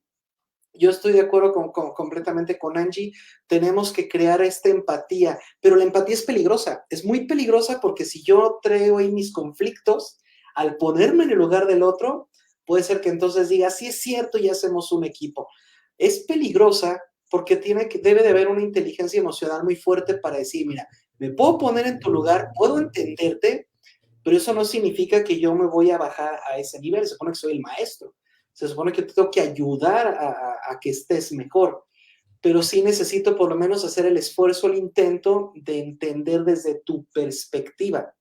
Yo estoy de acuerdo completamente con Angie, tenemos que crear esta empatía, pero la empatía es peligrosa, es muy peligrosa porque si yo traigo ahí mis conflictos, al ponerme en el lugar del otro, puede ser que entonces diga, sí es cierto y hacemos un equipo. Es peligrosa porque debe de haber una inteligencia emocional muy fuerte para decir, mira, me puedo poner en tu lugar, puedo entenderte, pero eso no significa que yo me voy a bajar a ese nivel, se supone que soy el maestro. Se supone que te tengo que ayudar a que estés mejor, pero sí necesito por lo menos hacer el esfuerzo, el intento de entender desde tu perspectiva.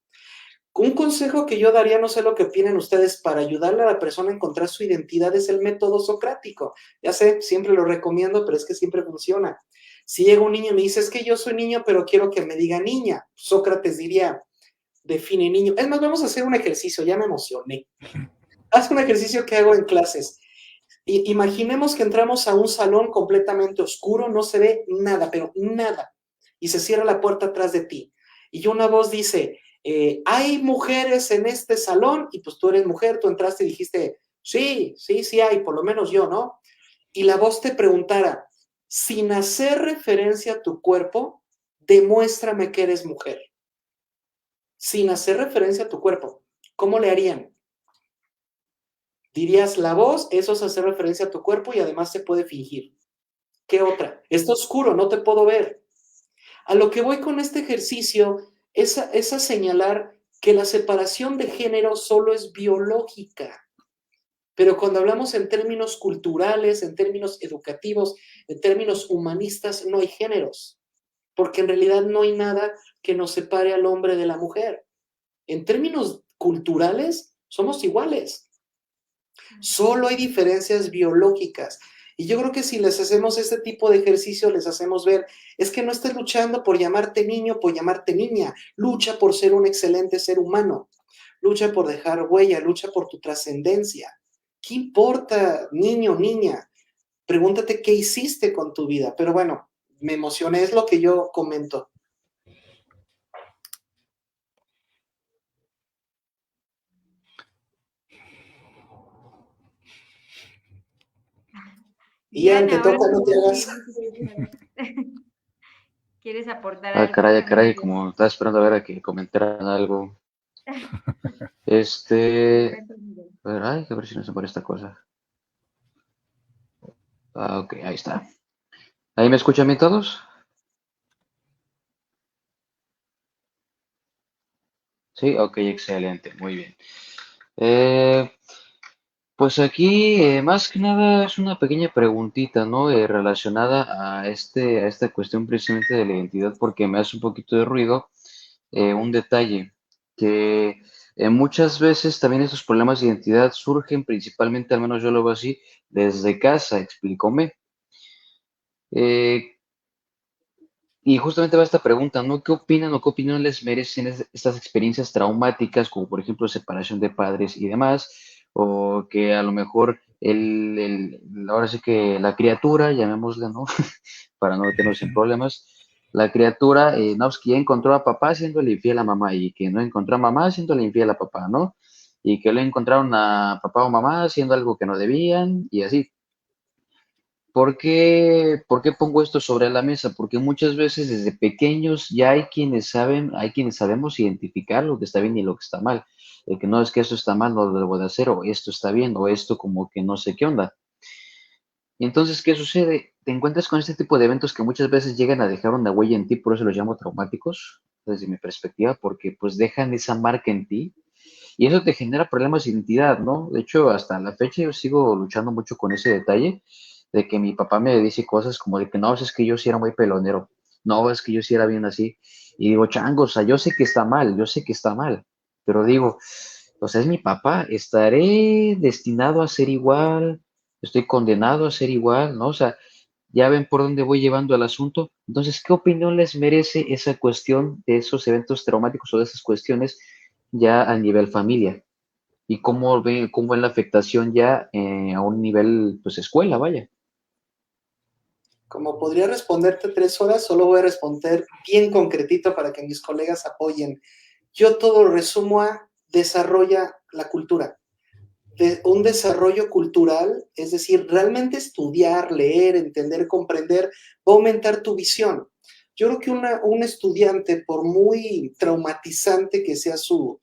Un consejo que yo daría, no sé lo que opinen ustedes, para ayudarle a la persona a encontrar su identidad es el método socrático. Ya sé, siempre lo recomiendo, pero es que siempre funciona. Si llega un niño y me dice, es que yo soy niño, pero quiero que me diga niña, Sócrates diría, define niño. Es más, vamos a hacer un ejercicio, ya me emocioné. Haz un ejercicio que hago en clases. Imaginemos que entramos a un salón completamente oscuro, no se ve nada, pero nada, y se cierra la puerta atrás de ti. Y una voz dice, ¿hay mujeres en este salón? Y pues tú eres mujer, tú entraste y dijiste, sí, sí, sí hay, por lo menos yo, ¿no? Y la voz te preguntara, sin hacer referencia a tu cuerpo, demuéstrame que eres mujer. Sin hacer referencia a tu cuerpo, ¿cómo le harían? Dirías la voz, eso es hacer referencia a tu cuerpo y además se puede fingir. ¿Qué otra? Está oscuro, no te puedo ver. A lo que voy con este ejercicio es a señalar que la separación de género solo es biológica. Pero cuando hablamos en términos culturales, en términos educativos, en términos humanistas, no hay géneros, porque en realidad no hay nada que nos separe al hombre de la mujer. En términos culturales, somos iguales. Solo hay diferencias biológicas. Y yo creo que si les hacemos este tipo de ejercicio, les hacemos ver, es que no estés luchando por llamarte niño, por llamarte niña. Lucha por ser un excelente ser humano. Lucha por dejar huella, lucha por tu trascendencia. ¿Qué importa, niño, niña? Pregúntate qué hiciste con tu vida. Pero bueno, me emocioné, es lo que yo comento. Ian, te Diana, ahora toca, no te hagas. ¿quieres aportar Ah, algo caray, también? como estaba esperando a ver a que comentaran algo. A ver si no se pone esta cosa. Ah, ok, ahí está. ¿Ahí me escuchan bien todos? Sí, ok, excelente, muy bien. Eh, pues aquí, más que nada, es una pequeña preguntita, ¿no? Relacionada a esta cuestión precisamente de la identidad, porque me hace un poquito de ruido un detalle, que muchas veces también estos problemas de identidad surgen principalmente, al menos yo lo veo así, desde casa, explícome. Eh, y justamente va esta pregunta, ¿no? ¿Qué opinan o qué opinión les merecen estas experiencias traumáticas, como por ejemplo separación de padres y demás? O que a lo mejor ahora sí que la criatura, llamémosla, ¿no? Para no meternos en problemas, la criatura, no, pues que ya encontró a papá haciéndole infiel a mamá y que no encontró a mamá haciéndole infiel a papá, ¿no? Y que le encontraron a papá o mamá haciendo algo que no debían y así. Por qué pongo esto sobre la mesa? Porque muchas veces desde pequeños ya hay quienes saben, hay quienes sabemos identificar lo que está bien y lo que está mal. El que no es que esto está mal, no lo debo de hacer, o esto está bien, o esto como que no sé qué onda. Y entonces, ¿qué sucede? Te encuentras con este tipo de eventos que muchas veces llegan a dejar una huella en ti, por eso los llamo traumáticos, desde mi perspectiva, porque pues dejan esa marca en ti y eso te genera problemas de identidad, ¿no? De hecho, hasta la fecha yo sigo luchando mucho con ese detalle de que mi papá me dice cosas como de que no, es que yo sí era muy pelonero, no, es que yo sí era bien así. Y digo, chango, o sea, yo sé que está mal, yo sé que está mal, pero digo, o sea, es mi papá, estaré destinado a ser igual, estoy condenado a ser igual, ¿no? O sea, ya ven por dónde voy llevando el asunto. Entonces, ¿qué opinión les merece esa cuestión de esos eventos traumáticos o de esas cuestiones ya a nivel familia? ¿Y cómo ven la afectación ya a un nivel, pues, escuela, vaya? Como podría responderte 3 horas, solo voy a responder bien concretito para que mis colegas apoyen. Yo todo lo resumo a desarrolla la cultura. Un desarrollo cultural, es decir, realmente estudiar, leer, entender, comprender, va a aumentar tu visión. Yo creo que un estudiante, por muy traumatizante que sea su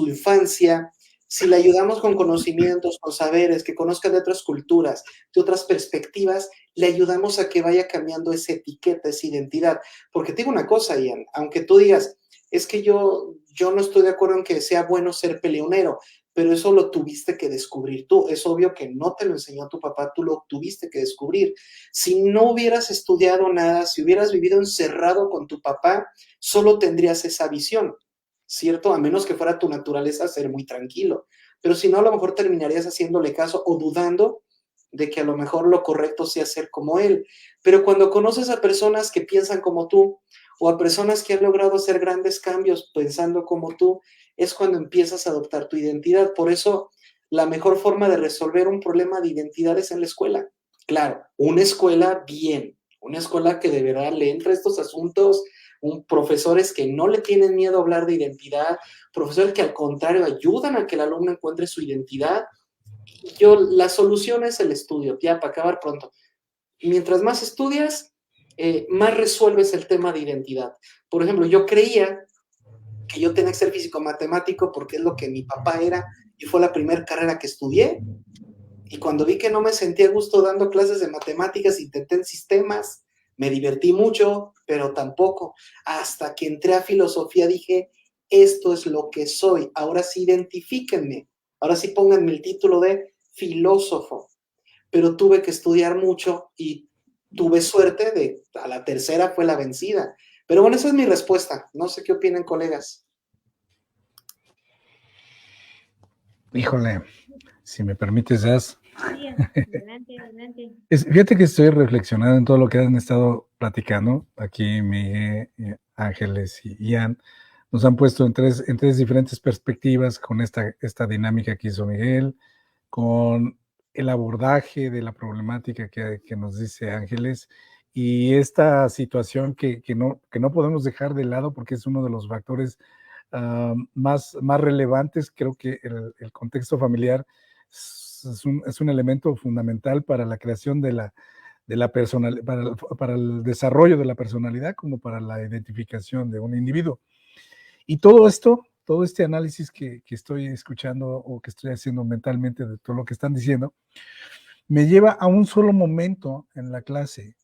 infancia, si le ayudamos con conocimientos, con saberes, que conozca de otras culturas, de otras perspectivas, le ayudamos a que vaya cambiando esa etiqueta, esa identidad. Porque te digo una cosa, Ian, aunque tú digas, es que yo no estoy de acuerdo en que sea bueno ser peleonero, pero eso lo tuviste que descubrir tú. Es obvio que no te lo enseñó tu papá, tú lo tuviste que descubrir. Si no hubieras estudiado nada, si hubieras vivido encerrado con tu papá, solo tendrías esa visión, ¿cierto? A menos que fuera tu naturaleza ser muy tranquilo. Pero si no, a lo mejor terminarías haciéndole caso o dudando de que a lo mejor lo correcto sea ser como él. Pero cuando conoces a personas que piensan como tú o a personas que han logrado hacer grandes cambios pensando como tú, es cuando empiezas a adoptar tu identidad. Por eso, la mejor forma de resolver un problema de identidad es en la escuela. Claro, una escuela bien, una escuela que de verdad le entra a estos asuntos, profesores que no le tienen miedo a hablar de identidad, profesores que al contrario ayudan a que el alumno encuentre su identidad. La solución es el estudio, ya para acabar pronto. Mientras más estudias, más resuelves el tema de identidad. Por ejemplo, yo creía que yo tenía que ser físico matemático porque es lo que mi papá era y fue la primera carrera que estudié. Y cuando vi que no me sentía a gusto dando clases de matemáticas, intenté en sistemas, me divertí mucho, pero tampoco. Hasta que entré a filosofía dije, esto es lo que soy, ahora sí identifíquenme, ahora sí pónganme el título de filósofo, pero tuve que estudiar mucho y tuve suerte de a la tercera fue la vencida. Pero bueno, esa es mi respuesta. No sé qué opinan, colegas. Híjole, si me permites, Jazz. Sí, adelante, adelante. Fíjate que estoy reflexionando en todo lo que han estado platicando. Aquí Miguel, Ángeles y Ian nos han puesto en tres diferentes perspectivas con esta dinámica que hizo Miguel, con el abordaje de la problemática que nos dice Ángeles y esta situación que no podemos dejar de lado porque es uno de los factores más relevantes. Creo que el contexto familiar es un elemento fundamental para la creación de la personalidad, para el desarrollo de la personalidad como para la identificación de un individuo. Y todo este análisis que estoy escuchando o que estoy haciendo mentalmente de todo lo que están diciendo, me lleva a un solo momento en la clase.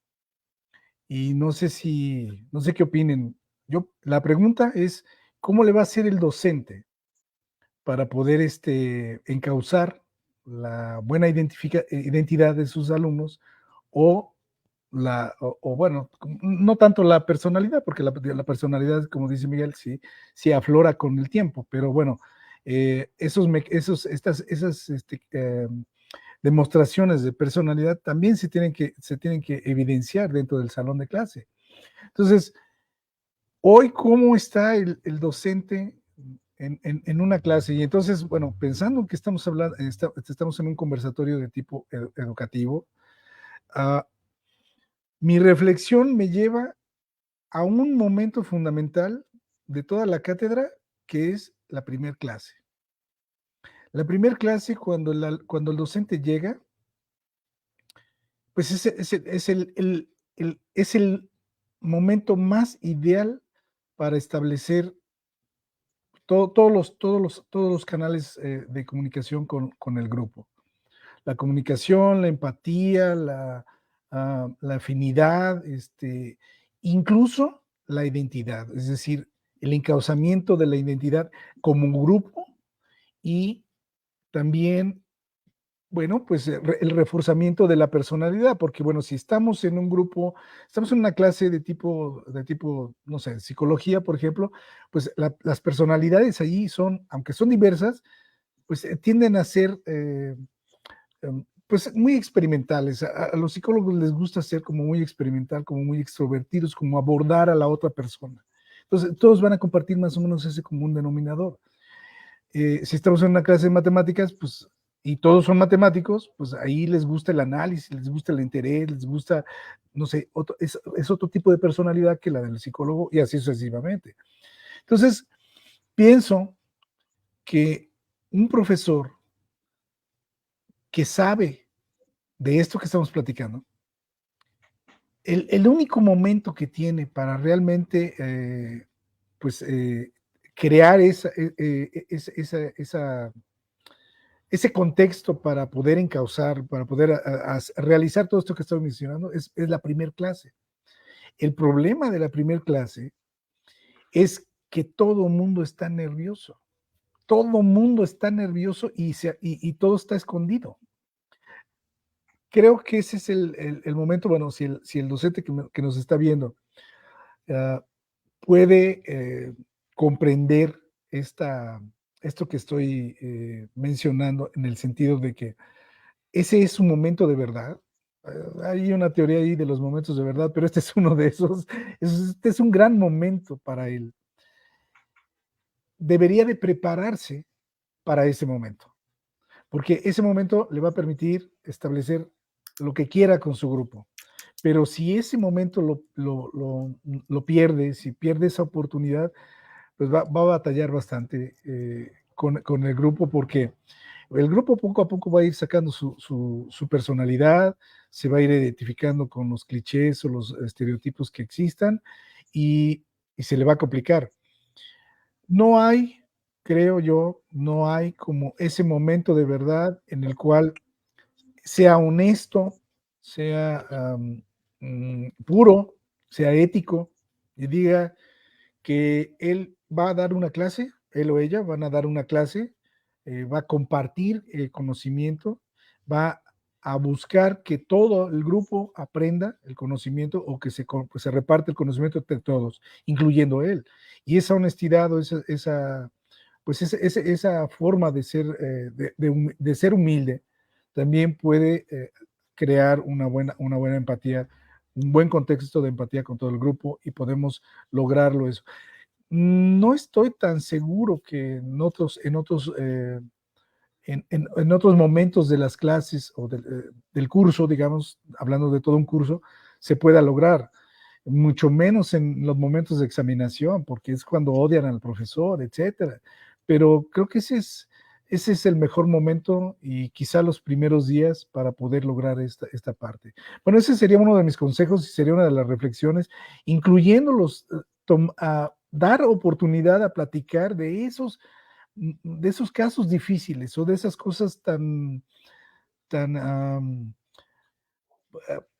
Y no sé qué opinen. La pregunta es, ¿cómo le va a hacer el docente para poder encauzar la buena identidad de sus alumnos o bueno, no tanto la personalidad, porque la personalidad, como dice Miguel, sí aflora con el tiempo, pero bueno, esas demostraciones de personalidad también se tienen que evidenciar dentro del salón de clase. Entonces, hoy, ¿cómo está el docente en una clase? Y entonces, bueno, pensando que estamos en un conversatorio de tipo educativo, mi reflexión me lleva a un momento fundamental de toda la cátedra, que es la primera clase. La primera clase, cuando el docente llega, pues es el momento más ideal para establecer todos los canales de comunicación con el grupo. La comunicación, la empatía, la afinidad, incluso la identidad, es decir, el encauzamiento de la identidad como grupo y también, bueno, pues el reforzamiento de la personalidad, porque bueno, si estamos en un grupo, estamos en una clase de tipo, no sé, psicología, por ejemplo, pues las personalidades allí aunque son diversas, pues tienden a ser pues muy experimentales. A los psicólogos les gusta ser como muy experimental, como muy extrovertidos, como abordar a la otra persona. Entonces, todos van a compartir más o menos ese común denominador. Si estamos en una clase de matemáticas, pues, y todos son matemáticos, pues ahí les gusta el análisis, les gusta el interés, les gusta, no sé, es otro tipo de personalidad que la del psicólogo y así sucesivamente. Entonces, pienso que un profesor que sabe de esto que estamos platicando, el único momento que tiene para realmente pues, crear ese contexto para poder encauzar, para poder realizar todo esto que estoy mencionando, es la primera clase. El problema de la primera clase es que todo mundo está nervioso. Todo mundo está nervioso y todo está escondido. Creo que ese es el momento, bueno, si el docente que nos está viendo puede comprender esto que estoy mencionando en el sentido de que ese es un momento de verdad. Hay una teoría ahí de los momentos de verdad, pero este es uno de esos. Este es un gran momento para él. Debería de prepararse para ese momento, porque ese momento le va a permitir establecer lo que quiera con su grupo. Pero si ese momento lo pierde, si pierde esa oportunidad, pues va a batallar bastante con el grupo, porque el grupo poco a poco va a ir sacando su personalidad, se va a ir identificando con los clichés o los estereotipos que existan y se le va a complicar. No hay, creo yo, no hay como ese momento de verdad en el cual sea honesto, sea puro, sea ético y diga que él va a dar una clase, él o ella van a dar una clase, va a compartir conocimiento va a buscar que todo el grupo aprenda el conocimiento o que se reparte el conocimiento entre todos, incluyendo él. Y esa honestidad o esa forma de ser humilde también puede crear una buena empatía, un buen contexto de empatía con todo el grupo y podemos lograrlo eso. No estoy tan seguro que en otros momentos de las clases o del curso, digamos, hablando de todo un curso, se pueda lograr, mucho menos en los momentos de examinación, porque es cuando odian al profesor, etcétera. Pero creo que ese es el mejor momento y quizá los primeros días para poder lograr esta parte. Bueno, ese sería uno de mis consejos y sería una de las reflexiones, incluyéndolos, a dar oportunidad a platicar de esos casos difíciles o de esas cosas tan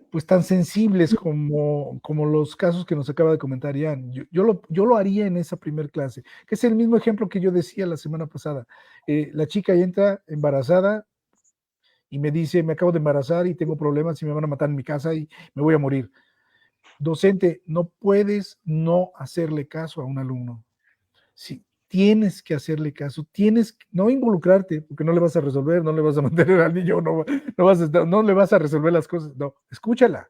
pues tan sensibles como los casos que nos acaba de comentar Ian. Yo lo haría en esa primer clase, que es el mismo ejemplo que yo decía la semana pasada. La chica entra embarazada y me dice, me acabo de embarazar y tengo problemas y me van a matar en mi casa y me voy a morir. Docente, no puedes no hacerle caso a un alumno. Sí, tienes que hacerle caso, no involucrarte, porque no le vas a resolver, no le vas a mantener al niño, no le vas a resolver las cosas, no, escucha a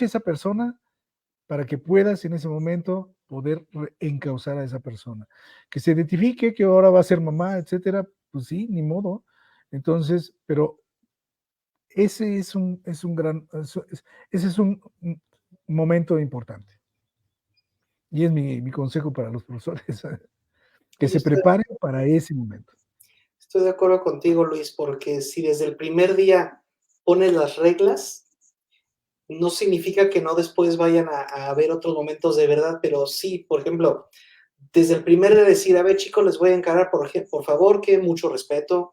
esa persona para que puedas en ese momento poder encauzar a esa persona. Que se identifique que ahora va a ser mamá, etcétera, pues sí, ni modo. Entonces, pero ese es un momento importante. Y es mi consejo para los profesores. Que se preparen para ese momento. Estoy de acuerdo contigo, Luis, porque si desde el primer día pones las reglas, no significa que no después vayan a haber otros momentos de verdad, pero sí, por ejemplo, desde el primer día decir, a ver, chicos, les voy a encargar, por favor, que mucho respeto.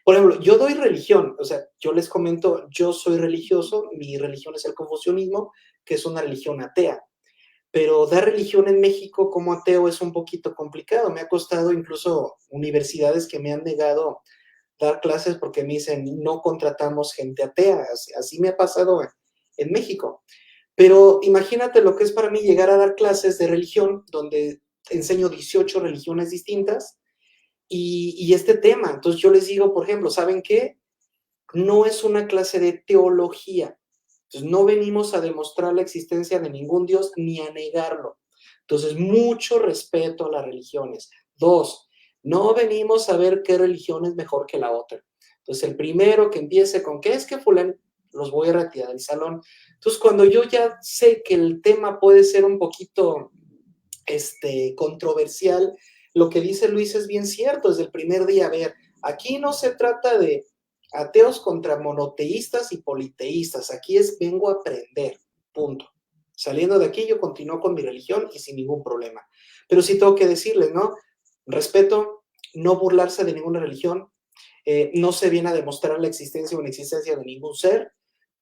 Por ejemplo, yo doy religión, o sea, yo les comento, yo soy religioso, mi religión es el confucianismo, que es una religión atea. Pero dar religión en México como ateo es un poquito complicado. Me ha costado incluso universidades que me han negado dar clases porque me dicen, no contratamos gente atea. Así me ha pasado en México. Pero imagínate lo que es para mí llegar a dar clases de religión, donde enseño 18 religiones distintas y este tema. Entonces yo les digo, por ejemplo, ¿saben qué? No es una clase de teología. Entonces, no venimos a demostrar la existencia de ningún Dios ni a negarlo. Entonces, mucho respeto a las religiones. 2, no venimos a ver qué religión es mejor que la otra. Entonces, el primero que empiece con qué es que fulano, los voy a retirar del salón. Entonces, cuando yo ya sé que el tema puede ser un poquito controversial, lo que dice Luis es bien cierto desde el primer día. A ver, aquí no se trata de ateos contra monoteístas y politeístas. Aquí vengo a aprender, punto. Saliendo de aquí yo continúo con mi religión y sin ningún problema. Pero sí tengo que decirles, ¿no? Respeto, no burlarse de ninguna religión, no se viene a demostrar la existencia o inexistencia de ningún ser,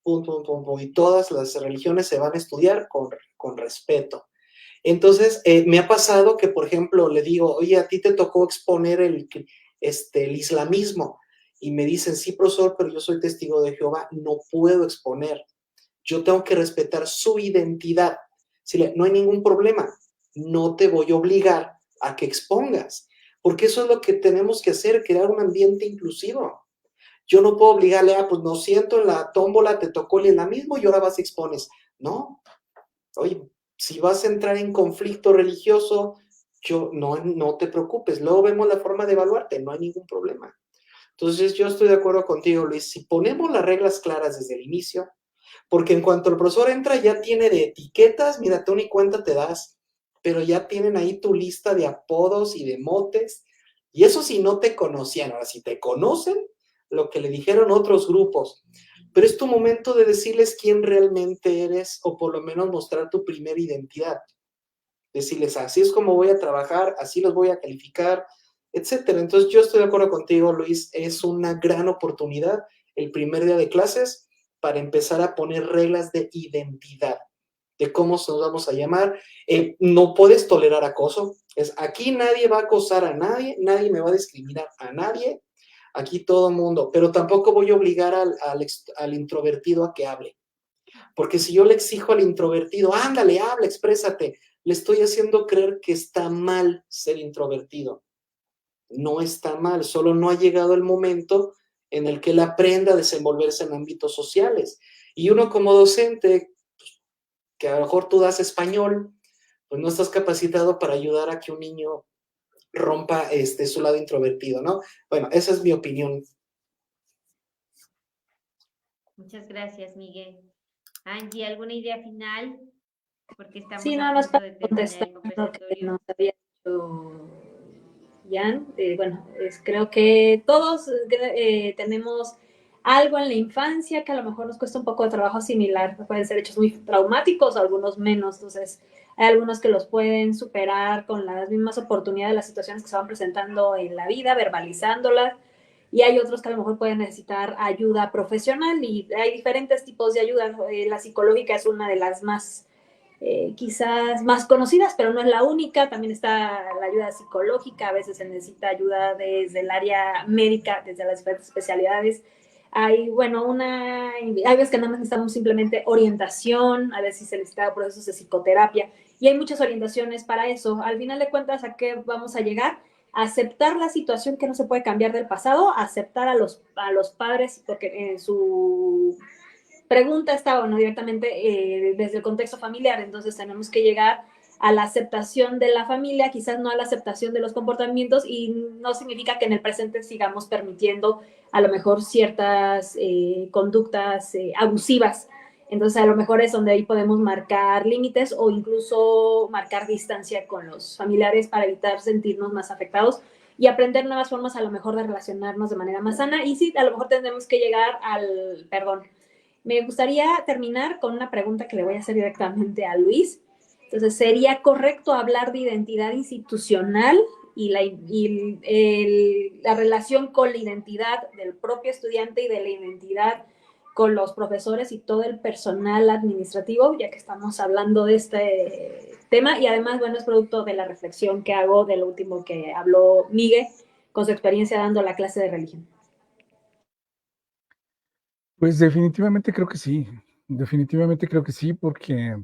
punto. Y todas las religiones se van a estudiar con respeto. Entonces, me ha pasado que, por ejemplo, le digo, oye, a ti te tocó exponer el islamismo. Y me dicen, sí, profesor, pero yo soy testigo de Jehová, no puedo exponer. Yo tengo que respetar su identidad. No hay ningún problema. No te voy a obligar a que expongas, porque eso es lo que tenemos que hacer, crear un ambiente inclusivo. Yo no puedo obligarle, pues no siento, en la tómbola te tocó el islamismo y ahora vas y expones. No. Oye, si vas a entrar en conflicto religioso, no te preocupes. Luego vemos la forma de evaluarte, no hay ningún problema. Entonces, yo estoy de acuerdo contigo, Luis. Si ponemos las reglas claras desde el inicio, porque en cuanto el profesor entra, ya tiene de etiquetas, mira, tú ni cuenta te das, pero ya tienen ahí tu lista de apodos y de motes. Y eso si no te conocían. Ahora, si te conocen, lo que le dijeron otros grupos. Pero es tu momento de decirles quién realmente eres, o por lo menos mostrar tu primera identidad. Decirles, así es como voy a trabajar, así los voy a calificar, etcétera. Entonces, yo estoy de acuerdo contigo, Luis, es una gran oportunidad el primer día de clases para empezar a poner reglas de identidad, de cómo nos vamos a llamar. No puedes tolerar acoso. Aquí nadie va a acosar a nadie, nadie me va a discriminar a nadie. aquí todo mundo, pero tampoco voy a obligar al introvertido a que hable. Porque si yo le exijo al introvertido, ándale, habla, exprésate, le estoy haciendo creer que está mal ser introvertido. No está mal, solo no ha llegado el momento en el que él aprenda a desenvolverse en ámbitos sociales. Y uno como docente, que a lo mejor tú das español, pues no estás capacitado para ayudar a que un niño rompa su lado introvertido, ¿no? Bueno, esa es mi opinión. Muchas gracias, Miguel. Angie, ¿alguna idea final? Porque estamos Sí, a nada más punto para de terminar contestar el lo que conversatorio. nos había dicho Jan. Bueno, creo que todos tenemos algo en la infancia que a lo mejor nos cuesta un poco de trabajo asimilar. Pueden ser hechos muy traumáticos, algunos menos. Entonces, hay algunos que los pueden superar con las mismas oportunidades, las situaciones que se van presentando en la vida, verbalizándolas. Y hay otros que a lo mejor pueden necesitar ayuda profesional y hay diferentes tipos de ayuda. La psicológica es una de las más quizás más conocidas, pero no es la única. También está la ayuda psicológica, a veces se necesita ayuda desde el área médica, desde las diferentes especialidades. Hay, bueno, hay veces que nada más necesitamos simplemente orientación, a veces se necesita procesos de psicoterapia, y hay muchas orientaciones para eso. Al final de cuentas, ¿a qué vamos a llegar? Aceptar la situación que no se puede cambiar del pasado, aceptar a los padres, porque en su pregunta está, bueno, directamente desde el contexto familiar, entonces tenemos que llegar a la aceptación de la familia, quizás no a la aceptación de los comportamientos, y no significa que en el presente sigamos permitiendo a lo mejor ciertas conductas abusivas. Entonces a lo mejor es donde ahí podemos marcar límites o incluso marcar distancia con los familiares para evitar sentirnos más afectados y aprender nuevas formas a lo mejor de relacionarnos de manera más sana. Y sí, a lo mejor tendremos que llegar al perdón. Me gustaría terminar con una pregunta que le voy a hacer directamente a Luis. Entonces, ¿sería correcto hablar de identidad institucional y la relación con la identidad del propio estudiante y de la identidad con los profesores y todo el personal administrativo, ya que estamos hablando de este tema? Y además, bueno, es producto de la reflexión que hago de lo último que habló Miguel con su experiencia dando la clase de religión. Pues definitivamente creo que sí, porque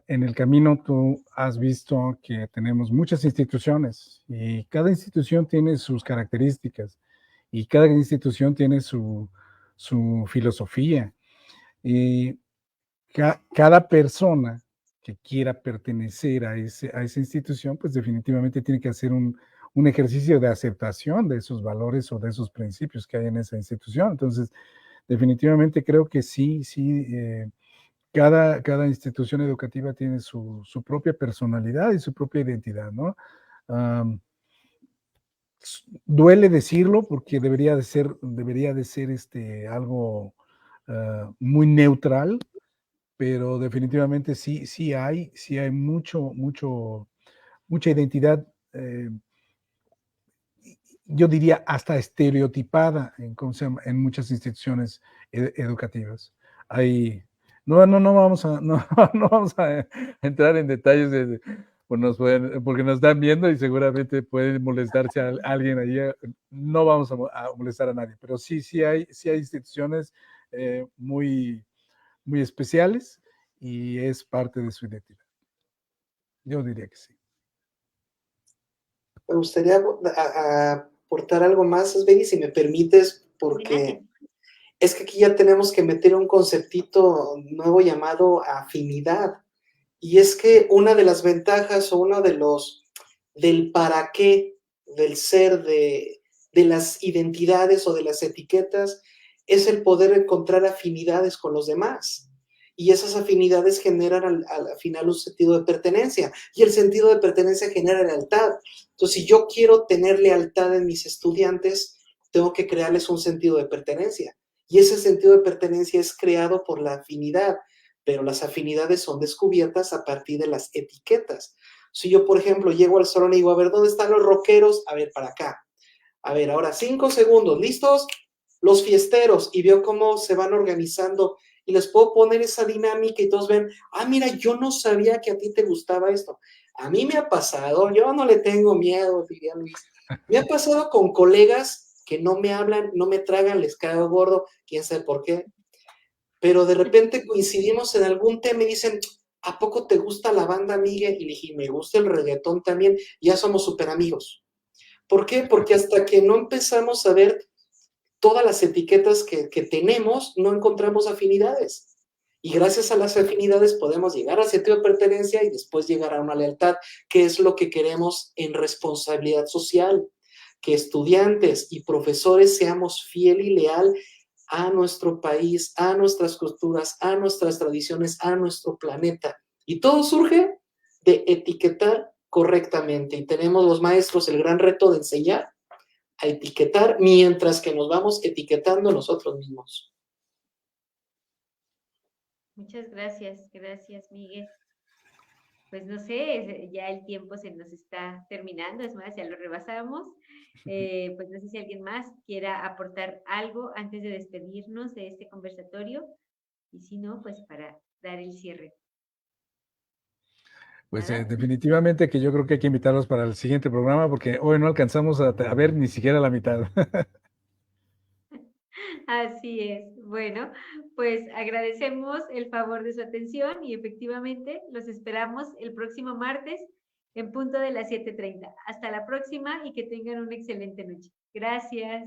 en el camino tú has visto que tenemos muchas instituciones y cada institución tiene sus características y cada institución tiene su filosofía. Y cada persona que quiera pertenecer a esa institución, pues definitivamente tiene que hacer un ejercicio de aceptación de esos valores o de esos principios que hay en esa institución. Entonces, definitivamente creo que sí, cada institución educativa tiene su propia personalidad y su propia identidad, ¿no? Duele decirlo porque debería de ser algo muy neutral, pero definitivamente sí hay mucha identidad, yo diría hasta estereotipada en muchas instituciones educativas. No vamos a, no vamos a entrar en detalles porque nos están viendo y seguramente puede molestarse a alguien allí. No vamos a molestar a nadie, pero sí hay instituciones muy especiales y es parte de su identidad. Yo diría que sí. Me gustaría aportar algo más, Sveni, si me permites, porque es que aquí ya tenemos que meter un conceptito nuevo llamado afinidad. Y es que una de las ventajas o uno del para qué del ser de las identidades o de las etiquetas es el poder encontrar afinidades con los demás. Y esas afinidades generan al final un sentido de pertenencia. Y el sentido de pertenencia genera lealtad. Entonces, si yo quiero tener lealtad en mis estudiantes, tengo que crearles un sentido de pertenencia. Y ese sentido de pertenencia es creado por la afinidad, pero las afinidades son descubiertas a partir de las etiquetas. Si yo, por ejemplo, llego al salón y digo, a ver, ¿dónde están los rockeros? A ver, para acá. A ver, ahora 5 segundos, ¿listos? Los fiesteros, y veo cómo se van organizando y les puedo poner esa dinámica y todos ven, mira, yo no sabía que a ti te gustaba esto. A mí me ha pasado, yo no le tengo miedo, diría Luis, me ha pasado con colegas que no me hablan, no me tragan, les caigo gordo, quién sabe por qué. Pero de repente coincidimos en algún tema y dicen, ¿a poco te gusta la banda, Miguel? Y le dije, me gusta el reggaetón también, ya somos súper amigos. ¿Por qué? Porque hasta que no empezamos a ver todas las etiquetas que tenemos, no encontramos afinidades. Y gracias a las afinidades podemos llegar al sentido de pertenencia y después llegar a una lealtad, que es lo que queremos en responsabilidad social, que estudiantes y profesores seamos fiel y leal a nuestro país, a nuestras culturas, a nuestras tradiciones, a nuestro planeta. Y todo surge de etiquetar correctamente. Y tenemos los maestros el gran reto de enseñar a etiquetar mientras que nos vamos etiquetando nosotros mismos. Muchas gracias, Miguel. Pues no sé, ya el tiempo se nos está terminando, es más, ya lo rebasamos. Pues no sé si alguien más quiera aportar algo antes de despedirnos de este conversatorio, y si no, pues para dar el cierre. Pues ¿Nada? definitivamente que yo creo que hay que invitarlos para el siguiente programa porque hoy no alcanzamos a ver ni siquiera la mitad. Así es. Bueno, pues agradecemos el favor de su atención y efectivamente los esperamos el próximo martes en punto de las 7:30. Hasta la próxima y que tengan una excelente noche. Gracias.